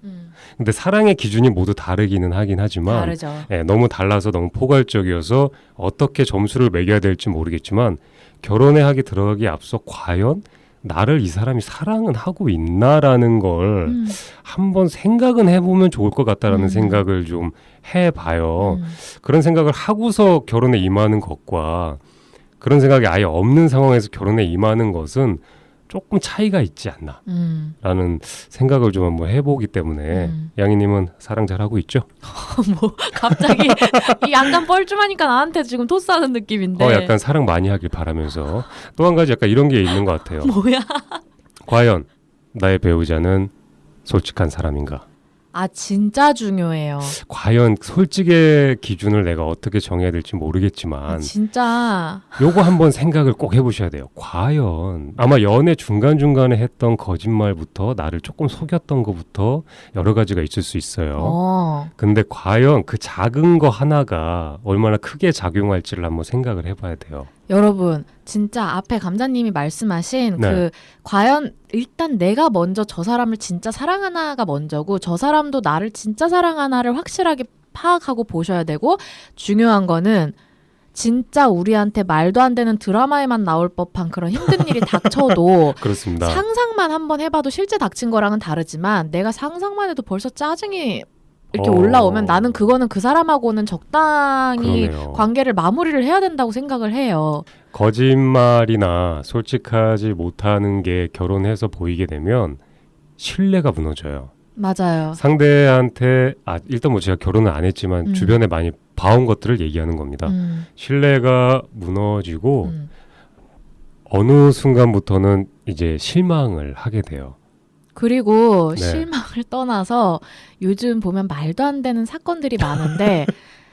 근데 사랑의 기준이 모두 다르기는 하긴 하지만 다르죠. 너무 달라서 너무 포괄적이어서 어떻게 점수를 매겨야 될지 모르겠지만 결혼에 하기 들어가기에 앞서 과연 나를 이 사람이 사랑은 하고 있나라는 걸 한번 생각은 해보면 좋을 것 같다라는 생각을 좀 해봐요. 그런 생각을 하고서 결혼에 임하는 것과 그런 생각이 아예 없는 상황에서 결혼에 임하는 것은 조금 차이가 있지 않나 라는 생각을 좀 한번 해보기 때문에 양희님은 사랑 잘하고 있죠? 뭐 갑자기 약간 뻘쭘하니까 나한테 지금 토스하는 느낌인데 약간 사랑 많이 하길 바라면서 또 한 가지 약간 이런 게 있는 것 같아요. 뭐야? 과연 나의 배우자는 솔직한 사람인가? 진짜 중요해요. 과연 솔직의 기준을 내가 어떻게 정해야 될지 모르겠지만 진짜 요거 한번 생각을 꼭 해보셔야 돼요. 과연 아마 연애 중간중간에 했던 거짓말부터 나를 조금 속였던 것부터 여러 가지가 있을 수 있어요. 근데 과연 그 작은 거 하나가 얼마나 크게 작용할지를 한번 생각을 해봐야 돼요. 여러분 진짜 앞에 감자님이 말씀하신 네. 과연 일단 내가 먼저 저 사람을 진짜 사랑하나가 먼저고 저 사람도 나를 진짜 사랑하나를 확실하게 파악하고 보셔야 되고 중요한 거는 진짜 우리한테 말도 안 되는 드라마에만 나올 법한 그런 힘든 일이 닥쳐도 그렇습니다. 상상만 한번 해봐도 실제 닥친 거랑은 다르지만 내가 상상만 해도 벌써 짜증이 이렇게 어. 올라오면 나는 그거는 그 사람하고는 적당히 그러네요. 관계를 마무리를 해야 된다고 생각을 해요. 거짓말이나 솔직하지 못하는 게 결혼해서 보이게 되면 신뢰가 무너져요. 맞아요. 상대한테 일단 뭐 제가 결혼을 안 했지만 주변에 많이 봐온 것들을 얘기하는 겁니다. 신뢰가 무너지고 어느 순간부터는 이제 실망을 하게 돼요. 그리고 네. 실망을 떠나서 요즘 보면 말도 안 되는 사건들이 많은데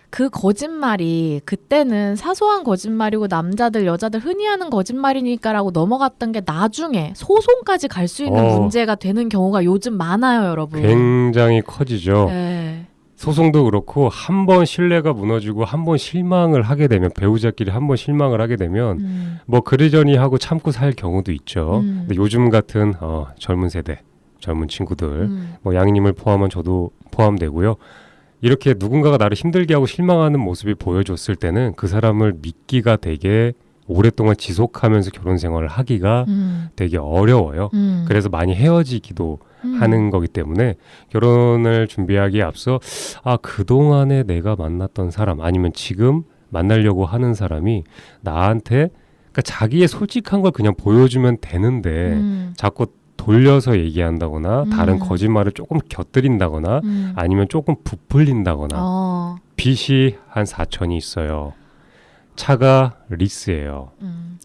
그 거짓말이 그때는 사소한 거짓말이고 남자들 여자들 흔히 하는 거짓말이니까라고 넘어갔던 게 나중에 소송까지 갈 수 있는 문제가 되는 경우가 요즘 많아요, 여러분. 굉장히 커지죠. 네. 소송도 그렇고 한 번 신뢰가 무너지고 한 번 실망을 하게 되면 배우자끼리 한 번 실망을 하게 되면 뭐 그러려니 하고 참고 살 경우도 있죠. 근데 요즘 같은 젊은 세대, 젊은 친구들 뭐 양님을 포함한 저도 포함되고요. 이렇게 누군가가 나를 힘들게 하고 실망하는 모습이 보여줬을 때는 그 사람을 믿기가 되게 오랫동안 지속하면서 결혼 생활을 하기가 되게 어려워요. 그래서 많이 헤어지기도 하는 거기 때문에 결혼을 준비하기에 앞서 그동안에 내가 만났던 사람 아니면 지금 만나려고 하는 사람이 나한테 그러니까 자기의 솔직한 걸 그냥 보여주면 되는데 자꾸 돌려서 얘기한다거나 다른 거짓말을 조금 곁들인다거나 아니면 조금 부풀린다거나 빚이 한 4천이 있어요. 차가 리스예요.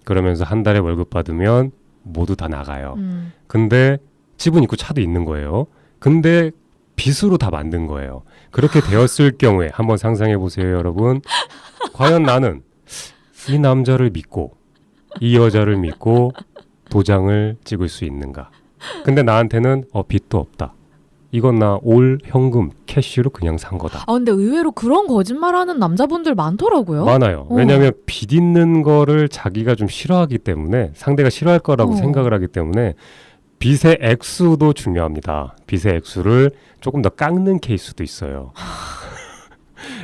그러면서 한 달에 월급 받으면 모두 다 나가요. 근데 집은 있고 차도 있는 거예요. 근데 빚으로 다 만든 거예요. 그렇게 되었을 경우에 한번 상상해 보세요, 여러분. 과연 나는 이 남자를 믿고 이 여자를 믿고 도장을 찍을 수 있는가? 근데 나한테는 빚도 없다. 이건 나 올 현금 캐시로 그냥 산 거다. 근데 의외로 그런 거짓말하는 남자분들 많더라고요. 많아요. 왜냐하면 빚 있는 거를 자기가 좀 싫어하기 때문에 상대가 싫어할 거라고 생각을 하기 때문에 빚의 액수도 중요합니다. 빚의 액수를 조금 더 깎는 케이스도 있어요.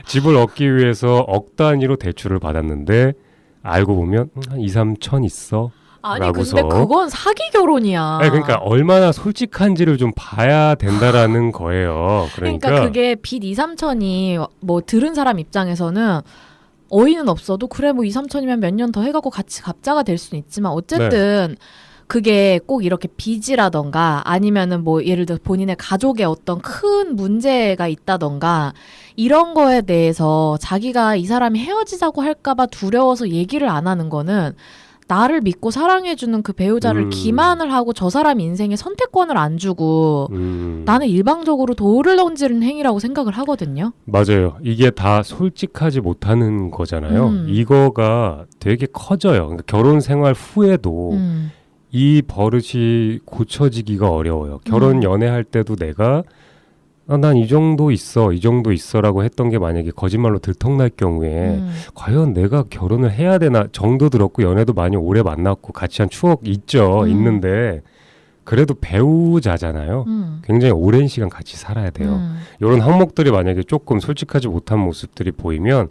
집을 얻기 위해서 억 단위로 대출을 받았는데 알고 보면 한 2, 3천 있어. 아니 라고서. 근데 그건 사기 결혼이야. 네, 그러니까 얼마나 솔직한지를 좀 봐야 된다라는 거예요. 그러니까 그게 빚 2, 3천이 뭐 들은 사람 입장에서는 어이는 없어도 그래 뭐 2, 3천이면 몇 년 더 해갖고 같이 갑자가 될 수는 있지만 어쨌든 그게 꼭 이렇게 빚이라던가 아니면은 뭐 예를 들어 본인의 가족에 어떤 큰 문제가 있다던가 이런 거에 대해서 자기가 이 사람이 헤어지자고 할까봐 두려워서 얘기를 안 하는 거는 나를 믿고 사랑해주는 그 배우자를 기만을 하고 저 사람 인생에 선택권을 안 주고 나는 일방적으로 돌을 던지는 행위라고 생각을 하거든요. 맞아요. 이게 다 솔직하지 못하는 거잖아요. 이거가 되게 커져요. 그러니까 결혼 생활 후에도 이 버릇이 고쳐지기가 어려워요. 결혼 연애할 때도 내가 난 이 정도 있어, 이 정도 있어라고 했던 게 만약에 거짓말로 들통날 경우에 과연 내가 결혼을 해야 되나 정도 들었고 연애도 많이 오래 만났고 같이 한 추억 있죠. 있는데 그래도 배우자잖아요. 굉장히 오랜 시간 같이 살아야 돼요. 이런 항목들이 만약에 조금 솔직하지 못한 모습들이 보이면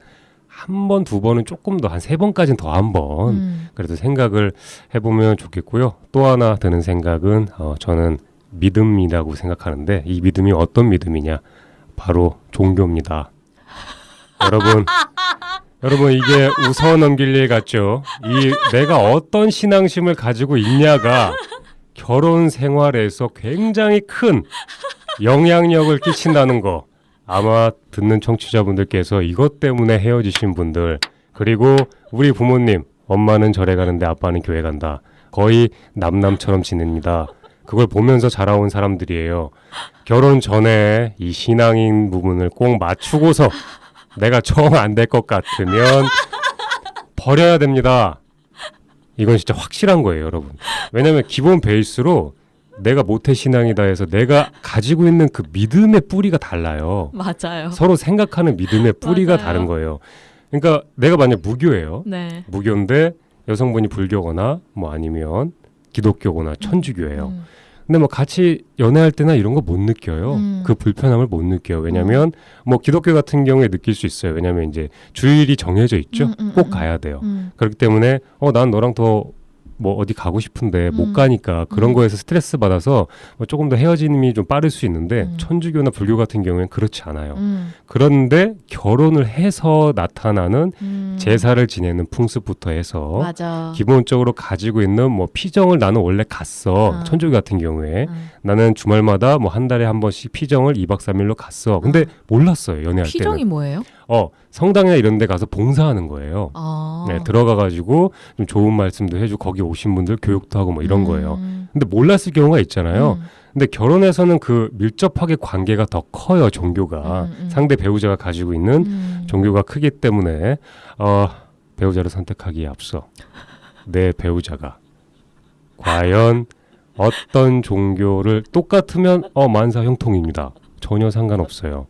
한 번, 두 번은 조금 더 한 3번까지는 더 한 번 그래도 생각을 해보면 좋겠고요. 또 하나 드는 생각은 저는 믿음이라고 생각하는데 이 믿음이 어떤 믿음이냐? 바로 종교입니다. 여러분 이게 웃어 넘길 일 같죠? 이 내가 어떤 신앙심을 가지고 있냐가 결혼 생활에서 굉장히 큰 영향력을 끼친다는 거. 아마 듣는 청취자분들께서 이것 때문에 헤어지신 분들 그리고 우리 부모님 엄마는 절에 가는데 아빠는 교회 간다. 거의 남남처럼 지냅니다. 그걸 보면서 자라온 사람들이에요. 결혼 전에 이 신앙인 부분을 꼭 맞추고서 내가 정 안 될 것 같으면 버려야 됩니다. 이건 진짜 확실한 거예요, 여러분. 왜냐하면 기본 베이스로 내가 모태신앙이다 해서 내가 가지고 있는 그 믿음의 뿌리가 달라요. 맞아요. 서로 생각하는 믿음의 뿌리가 맞아요. 다른 거예요. 그러니까 내가 만약 무교예요. 네. 무교인데 여성분이 불교거나 뭐 아니면 기독교거나 천주교예요. 근데 뭐 같이 연애할 때나 이런 거 못 느껴요. 그 불편함을 못 느껴요. 왜냐면 뭐 기독교 같은 경우에 느낄 수 있어요. 왜냐면 이제 주일이 정해져 있죠. 꼭 가야 돼요. 그렇기 때문에 난 너랑 더 뭐 어디 가고 싶은데 못 가니까 그런 거에서 스트레스 받아서 뭐 조금 더 헤어짐이 좀 빠를 수 있는데 천주교나 불교 같은 경우에는 그렇지 않아요. 그런데 결혼을 해서 나타나는 제사를 지내는 풍습부터 해서 맞아. 기본적으로 가지고 있는 뭐 피정을 나는 원래 갔어. 천주교 같은 경우에 나는 주말마다 뭐 한 달에 한 번씩 피정을 2박 3일로 갔어. 근데 몰랐어요. 연애할 때는. 피정이 뭐예요? 성당이나 이런 데 가서 봉사하는 거예요. 네, 들어가가지고 좀 좋은 말씀도 해주고 거기 오신 분들 교육도 하고 뭐 이런 거예요. 근데 몰랐을 경우가 있잖아요. 근데 결혼에서는 그 밀접하게 관계가 더 커요. 종교가 상대 배우자가 가지고 있는 종교가 크기 때문에 배우자를 선택하기에 앞서 내 배우자가 과연 어떤 종교를 똑같으면 만사 형통입니다. 전혀 상관없어요.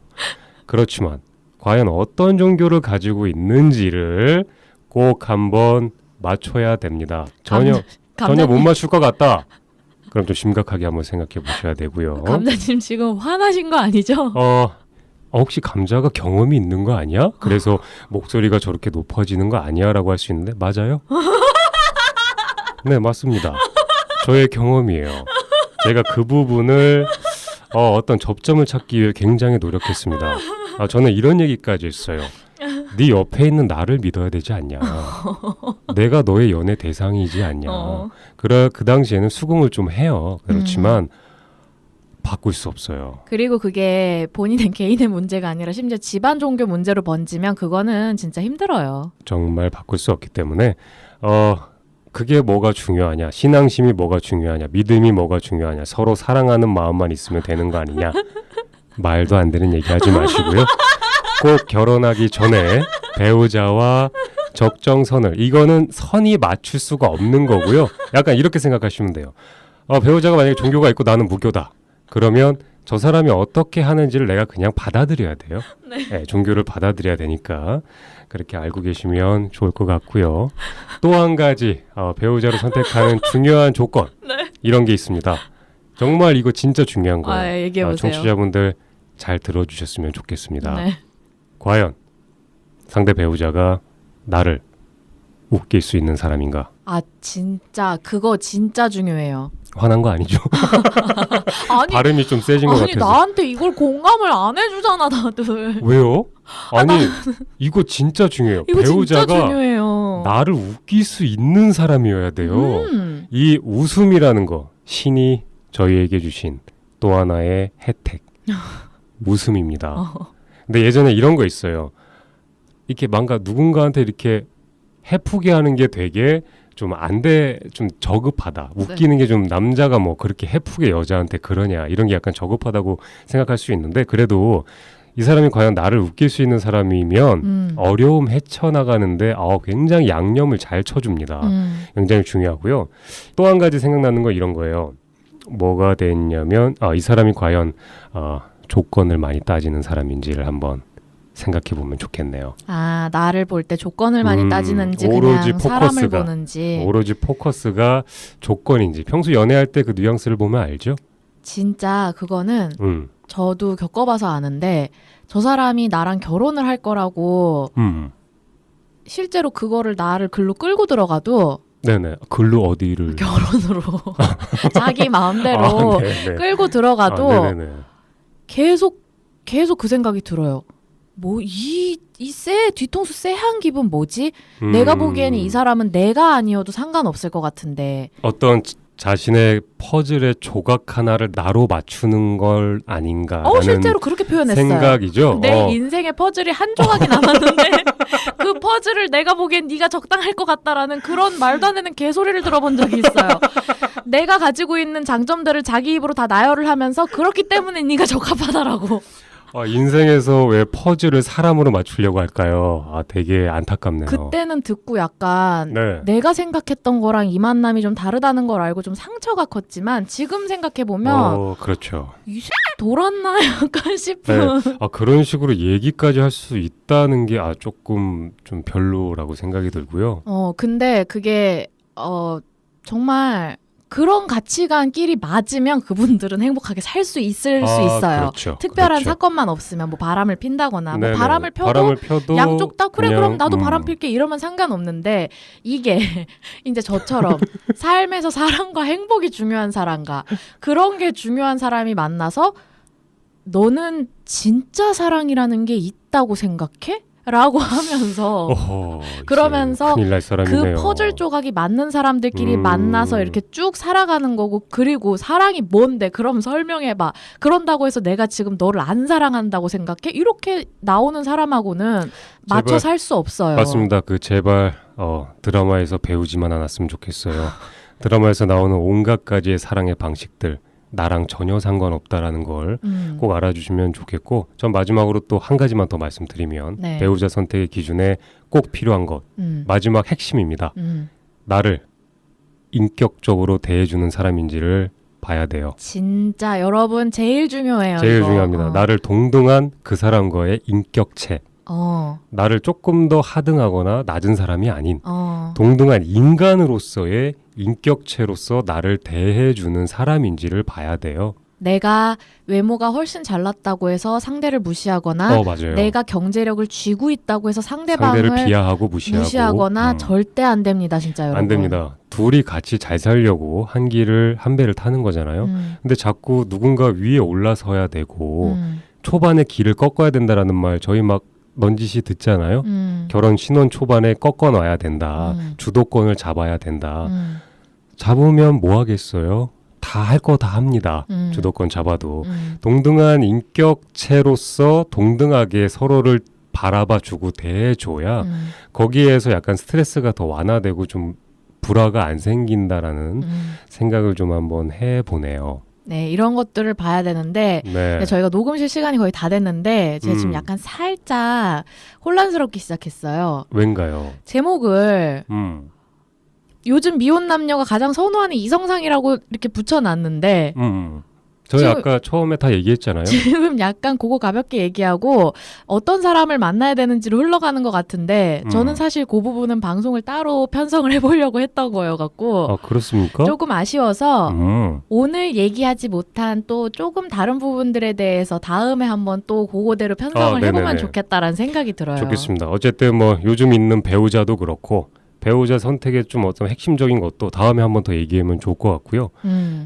그렇지만 과연 어떤 종교를 가지고 있는지를 꼭 한번 맞춰야 됩니다. 전혀 못 맞출 것 같다. 그럼 좀 심각하게 한번 생각해 보셔야 되고요. 감자님 지금 화나신 거 아니죠? 혹시 감자가 경험이 있는 거 아니야? 그래서 목소리가 저렇게 높아지는 거 아니야? 라고 할 수 있는데 맞아요? 네, 맞습니다. 저의 경험이에요. 제가 그 부분을 어떤 접점을 찾기 위해 굉장히 노력했습니다. 저는 이런 얘기까지 했어요. 네 옆에 있는 나를 믿어야 되지 않냐. 내가 너의 연애 대상이지 않냐. 그 당시에는 수긍을 좀 해요. 그렇지만 바꿀 수 없어요. 그리고 그게 본인의 개인의 문제가 아니라 심지어 집안 종교 문제로 번지면 그거는 진짜 힘들어요. 정말 바꿀 수 없기 때문에 그게 뭐가 중요하냐. 신앙심이 뭐가 중요하냐. 믿음이 뭐가 중요하냐. 서로 사랑하는 마음만 있으면 되는 거 아니냐. 말도 안 되는 얘기 하지 마시고요. 꼭 결혼하기 전에 배우자와 적정선을, 이거는 선이 맞출 수가 없는 거고요. 약간 이렇게 생각하시면 돼요. 배우자가 만약에 종교가 있고 나는 무교다. 그러면 저 사람이 어떻게 하는지를 내가 그냥 받아들여야 돼요. 네, 종교를 받아들여야 되니까 그렇게 알고 계시면 좋을 것 같고요. 또 한 가지 배우자를 선택하는 중요한 조건, 이런 게 있습니다. 정말 이거 진짜 중요한 거예요. 얘기해보세요. 청취자분들 잘 들어주셨으면 좋겠습니다. 네. 과연 상대 배우자가 나를 웃길 수 있는 사람인가? 진짜 그거 진짜 중요해요. 화난 거 아니죠? 아니, 발음이 좀 세진 것 같아서. 나한테 이걸 공감을 안 해주잖아 다들. 왜요? 아니 이거 진짜 중요해요. 이거 배우자가 진짜 중요해요. 나를 웃길 수 있는 사람이어야 돼요. 이 웃음이라는 거, 신이 저희에게 주신 또 하나의 혜택, 웃음입니다. 근데 예전에 이런 거 있어요. 이렇게 뭔가 누군가한테 이렇게 해프게 하는 게 되게 좀 좀 저급하다. 웃기는 게 좀 남자가 뭐 그렇게 해프게 여자한테 그러냐, 이런 게 약간 저급하다고 생각할 수 있는데, 그래도 이 사람이 과연 나를 웃길 수 있는 사람이면 어려움 헤쳐나가는데 굉장히 양념을 잘 쳐줍니다. 굉장히 중요하고요. 또 한 가지 생각나는 건 이런 거예요. 뭐가 됐냐면 이 사람이 과연 조건을 많이 따지는 사람인지를 한번 생각해 보면 좋겠네요. 나를 볼 때 조건을 많이 따지는지 오로지 그냥 사람을 포커스가, 보는지. 오로지 포커스가 조건인지. 평소 연애할 때 그 뉘앙스를 보면 알죠? 진짜 그거는 저도 겪어봐서 아는데, 저 사람이 나랑 결혼을 할 거라고 실제로 그거를 나를 글로 끌고 들어가도 네네. 글로 어디를? 결혼으로 자기 마음대로 끌고 들어가도 네네네. 계속 그 생각이 들어요. 뭐 이 뒤통수 쎄한 기분 뭐지? 내가 보기에는 이 사람은 내가 아니어도 상관없을 것 같은데. 어떤 자신의 퍼즐의 조각 하나를 나로 맞추는 걸 아닌가라는 실제로 그렇게 표현했어요. 생각이죠. 내 인생의 퍼즐이 한 조각이 남았는데 그 퍼즐을 내가 보기엔 네가 적당할 것 같다라는 그런 말도 안 되는 개소리를 들어본 적이 있어요. 내가 가지고 있는 장점들을 자기 입으로 다 나열을 하면서 그렇기 때문에 네가 적합하다라고. 인생에서 왜 퍼즐을 사람으로 맞추려고 할까요? 되게 안타깝네요. 그때는 듣고 약간 네. 내가 생각했던 거랑 이 만남이 좀 다르다는 걸 알고 좀 상처가 컸지만, 지금 생각해보면 그렇죠. 이 새끼 돌았나 약간 싶은. 네. 그런 식으로 얘기까지 할 수 있다는 게 조금 좀 별로라고 생각이 들고요. 근데 그게 정말 그런 가치관끼리 맞으면 그분들은 행복하게 살 수 있어요. 그렇죠. 특별한 그렇죠. 사건만 없으면 뭐 바람을 핀다거나 뭐 네네. 바람을 펴도 양쪽 다 그래 그냥, 그럼 나도 바람 필게 이러면 상관없는데, 이게 이제 저처럼 삶에서 사랑과 행복이 중요한 사람과 그런 게 중요한 사람이 만나서 너는 진짜 사랑이라는 게 있다고 생각해? 라고 하면서 어허, 그러면서 큰일 날 사람이네요. 그 퍼즐 조각이 맞는 사람들끼리 음. 만나서 이렇게 쭉 살아가는 거고 그리고 사랑이 뭔데? 그럼 설명해봐. 그런다고 해서 내가 지금 너를 안 사랑한다고 생각해? 이렇게 나오는 사람하고는 맞춰 제발. 살 수 없어요. 맞습니다. 그 제발 드라마에서 배우지만 않았으면 좋겠어요. 드라마에서 나오는 온갖 가지의 사랑의 방식들 나랑 전혀 상관없다라는 걸 꼭 알아주시면 좋겠고 전 마지막으로 또 한 가지만 더 말씀드리면 네. 배우자 선택의 기준에 꼭 필요한 것 마지막 핵심입니다. 나를 인격적으로 대해주는 사람인지를 봐야 돼요. 진짜 여러분 제일 중요해요. 제일 이거. 중요합니다. 나를 동등한 그 사람과의 인격체 나를 조금 더 하등하거나 낮은 사람이 아닌 동등한 인간으로서의 인격체로서 나를 대해주는 사람인지를 봐야 돼요. 내가 외모가 훨씬 잘났다고 해서 상대를 무시하거나 맞아요. 내가 경제력을 쥐고 있다고 해서 상대방을 상대를 비하하고 무시하고 무시하거나 절대 안 됩니다. 진짜 여러분. 안 됩니다. 둘이 같이 잘 살려고 한 배를 타는 거잖아요. 근데 자꾸 누군가 위에 올라서야 되고 초반에 길을 꺾어야 된다라는 말 저희 막 넌지시 듣잖아요. 결혼 신혼 초반에 꺾어놔야 된다. 주도권을 잡아야 된다. 잡으면 뭐 하겠어요? 다 할 거 다 합니다. 주도권 잡아도. 동등한 인격체로서 동등하게 서로를 바라봐주고 대해줘야 거기에서 약간 스트레스가 더 완화되고 좀 불화가 안 생긴다라는 생각을 좀 한번 해보네요. 네, 이런 것들을 봐야 되는데 네. 저희가 녹음실 시간이 거의 다 됐는데 제가 지금 약간 살짝 혼란스럽기 시작했어요. 왠가요? 제목을 요즘 미혼 남녀가 가장 선호하는 이성상이라고 이렇게 붙여놨는데 저희 지금- 아까 처음에 다 얘기했잖아요. 지금 약간 그거 가볍게 얘기하고 어떤 사람을 만나야 되는지로 흘러가는 것 같은데 저는 사실 그 부분은 방송을 따로 편성을 해보려고 했던 거여갖고 그렇습니까? 조금 아쉬워서 오늘 얘기하지 못한 또 조금 다른 부분들에 대해서 다음에 한번 또 그거대로 편성을 해보면 네네네. 좋겠다라는 생각이 들어요. 좋겠습니다. 어쨌든 뭐 요즘 있는 배우자도 그렇고 배우자 선택의 좀 어떤 핵심적인 것도 다음에 한번 더 얘기하면 좋을 것 같고요.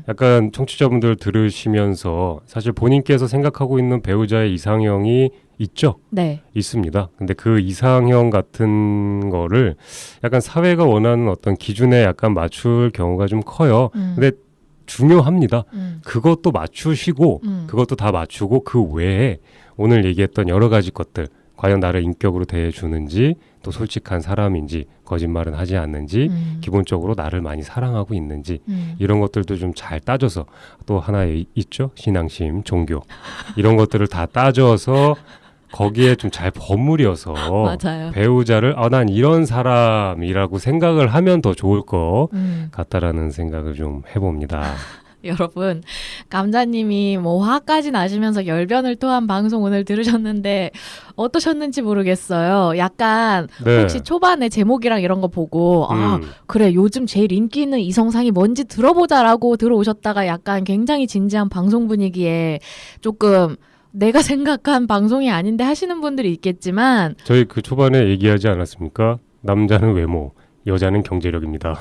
약간 청취자분들 들으시면서 사실 본인께서 생각하고 있는 배우자의 이상형이 있죠? 네. 있습니다. 근데 그 이상형 같은 거를 약간 사회가 원하는 어떤 기준에 약간 맞출 경우가 좀 커요. 근데 중요합니다. 그것도 맞추시고 그것도 다 맞추고 그 외에 오늘 얘기했던 여러 가지 것들 과연 나를 인격으로 대해주는지 또 솔직한 사람인지 거짓말은 하지 않는지 기본적으로 나를 많이 사랑하고 있는지 이런 것들도 좀 잘 따져서 또 하나 있죠? 신앙심, 종교 이런 것들을 다 따져서 거기에 좀 잘 버무려서 맞아요. 배우자를 난 이런 사람이라고 생각을 하면 더 좋을 것 같다라는 생각을 좀 해봅니다. 여러분, 감자님이 뭐 화까지 나시면서 열변을 토한 방송 오늘 들으셨는데 어떠셨는지 모르겠어요. 약간 네. 혹시 초반에 제목이랑 이런 거 보고 그래 요즘 제일 인기 있는 이성상이 뭔지 들어보자라고 들어오셨다가 약간 굉장히 진지한 방송 분위기에 조금 내가 생각한 방송이 아닌데 하시는 분들이 있겠지만 저희 그 초반에 얘기하지 않았습니까? 남자는 외모, 여자는 경제력입니다.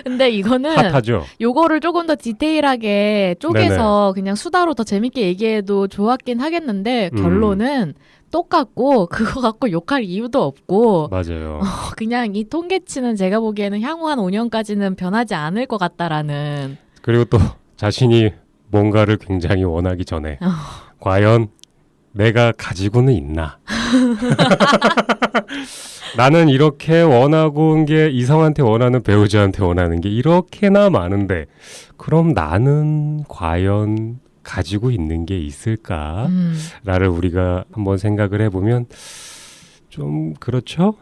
근데 이거는 핫하죠? 요거를 조금 더 디테일하게 쪼개서 그냥 수다로 더 재밌게 얘기해도 좋았긴 하겠는데 결론은 똑같고 그거 갖고 욕할 이유도 없고 맞아요. 그냥 이 통계치는 제가 보기에는 향후 한 5년까지는 변하지 않을 것 같다라는 그리고 또 자신이 뭔가를 굉장히 원하기 전에 과연 내가 가지고는 있나? 나는 이렇게 원하고 온 게 이성한테 원하는 배우자한테 원하는 게 이렇게나 많은데 그럼 나는 과연 가지고 있는 게 있을까? 라를 우리가 한번 생각을 해보면 좀 그렇죠?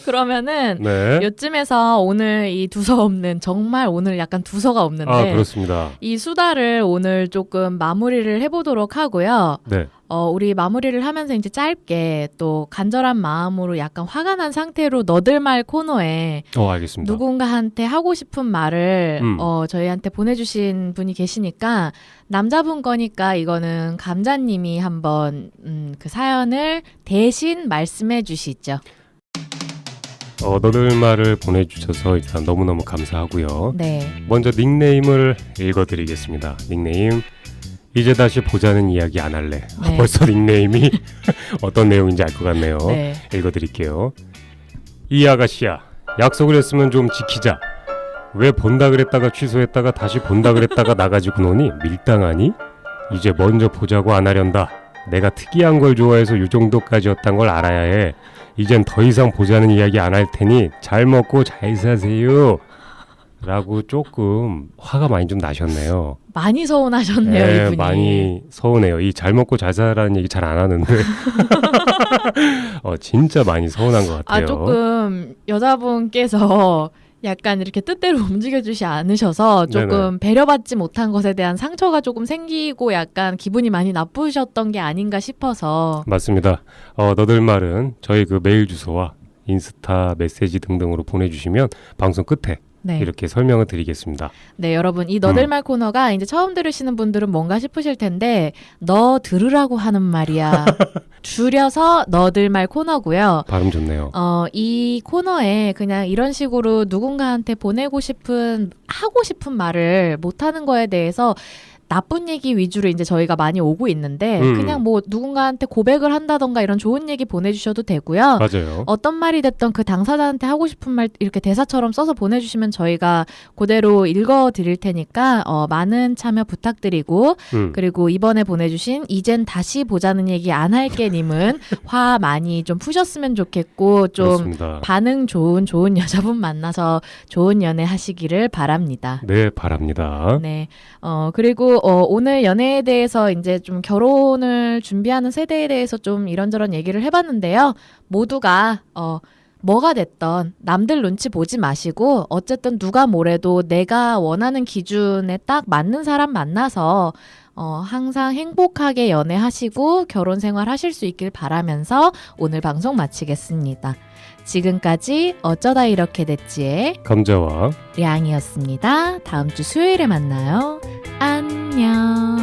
그러면은 네. 요쯤에서 오늘 이 두서 없는 정말 오늘 약간 두서가 없는데 그렇습니다. 이 수다를 오늘 조금 마무리를 해보도록 하고요. 네. 우리 마무리를 하면서 이제 짧게 또 간절한 마음으로 약간 화가 난 상태로 너들 말 코너에 알겠습니다. 누군가한테 하고 싶은 말을 저희한테 보내주신 분이 계시니까 남자분 거니까 이거는 감자님이 한번 그 사연을 대신 말씀해 주시죠. 너들 말을 보내주셔서 일단 너무너무 감사하고요. 네. 먼저 닉네임을 읽어드리겠습니다. 닉네임 이제 다시 보자는 이야기 안 할래. 네. 벌써 닉네임이 어떤 내용인지 알 것 같네요. 네. 읽어드릴게요. 이 아가씨야, 약속을 했으면 좀 지키자. 왜 본다 그랬다가 취소했다가 다시 본다 그랬다가 나가지고 노니? 밀당하니? 이제 먼저 보자고 안 하련다. 내가 특이한 걸 좋아해서 요 정도까지였단 걸 알아야 해. 이젠 더 이상 보자는 이야기 안 할 테니 잘 먹고 잘 사세요. 라고 조금 화가 많이 좀 나셨네요. 많이 서운하셨네요, 네, 이분이. 많이 서운해요. 이 잘 먹고 잘 살라는 얘기 잘 안 하는데 진짜 많이 서운한 것 같아요. 조금 여자분께서 약간 이렇게 뜻대로 움직여주지 않으셔서 조금 네네. 배려받지 못한 것에 대한 상처가 조금 생기고 약간 기분이 많이 나쁘셨던 게 아닌가 싶어서. 맞습니다. 너들 말은 저희 그 메일 주소와 인스타 메시지 등등으로 보내주시면 방송 끝에 네. 이렇게 설명을 드리겠습니다. 네, 여러분 이 너들말 코너가 이제 처음 들으시는 분들은 뭔가 싶으실 텐데 너 들으라고 하는 말이야. 줄여서 너들말 코너고요. 발음 좋네요. 이 코너에 그냥 이런 식으로 누군가한테 보내고 싶은 하고 싶은 말을 못하는 거에 대해서 나쁜 얘기 위주로 이제 저희가 많이 오고 있는데 그냥 뭐 누군가한테 고백을 한다던가 이런 좋은 얘기 보내주셔도 되고요. 맞아요. 어떤 말이 됐던 그 당사자한테 하고 싶은 말 이렇게 대사처럼 써서 보내주시면 저희가 그대로 읽어드릴 테니까 많은 참여 부탁드리고 그리고 이번에 보내주신 이젠 다시 보자는 얘기 안 할게 님은 화 많이 좀 푸셨으면 좋겠고 좀 그렇습니다. 반응 좋은 여자분 만나서 좋은 연애 하시기를 바랍니다. 네, 바랍니다. 네. 그리고 오늘 연애에 대해서 이제 좀 결혼을 준비하는 세대에 대해서 좀 이런저런 얘기를 해봤는데요. 모두가 뭐가 됐던 남들 눈치 보지 마시고 어쨌든 누가 뭐래도 내가 원하는 기준에 딱 맞는 사람 만나서 항상 행복하게 연애하시고 결혼 생활 하실 수 있길 바라면서 오늘 방송 마치겠습니다. 지금까지 어쩌다 이렇게 됐지의 감자와 량이었습니다. 다음 주 수요일에 만나요. 안녕.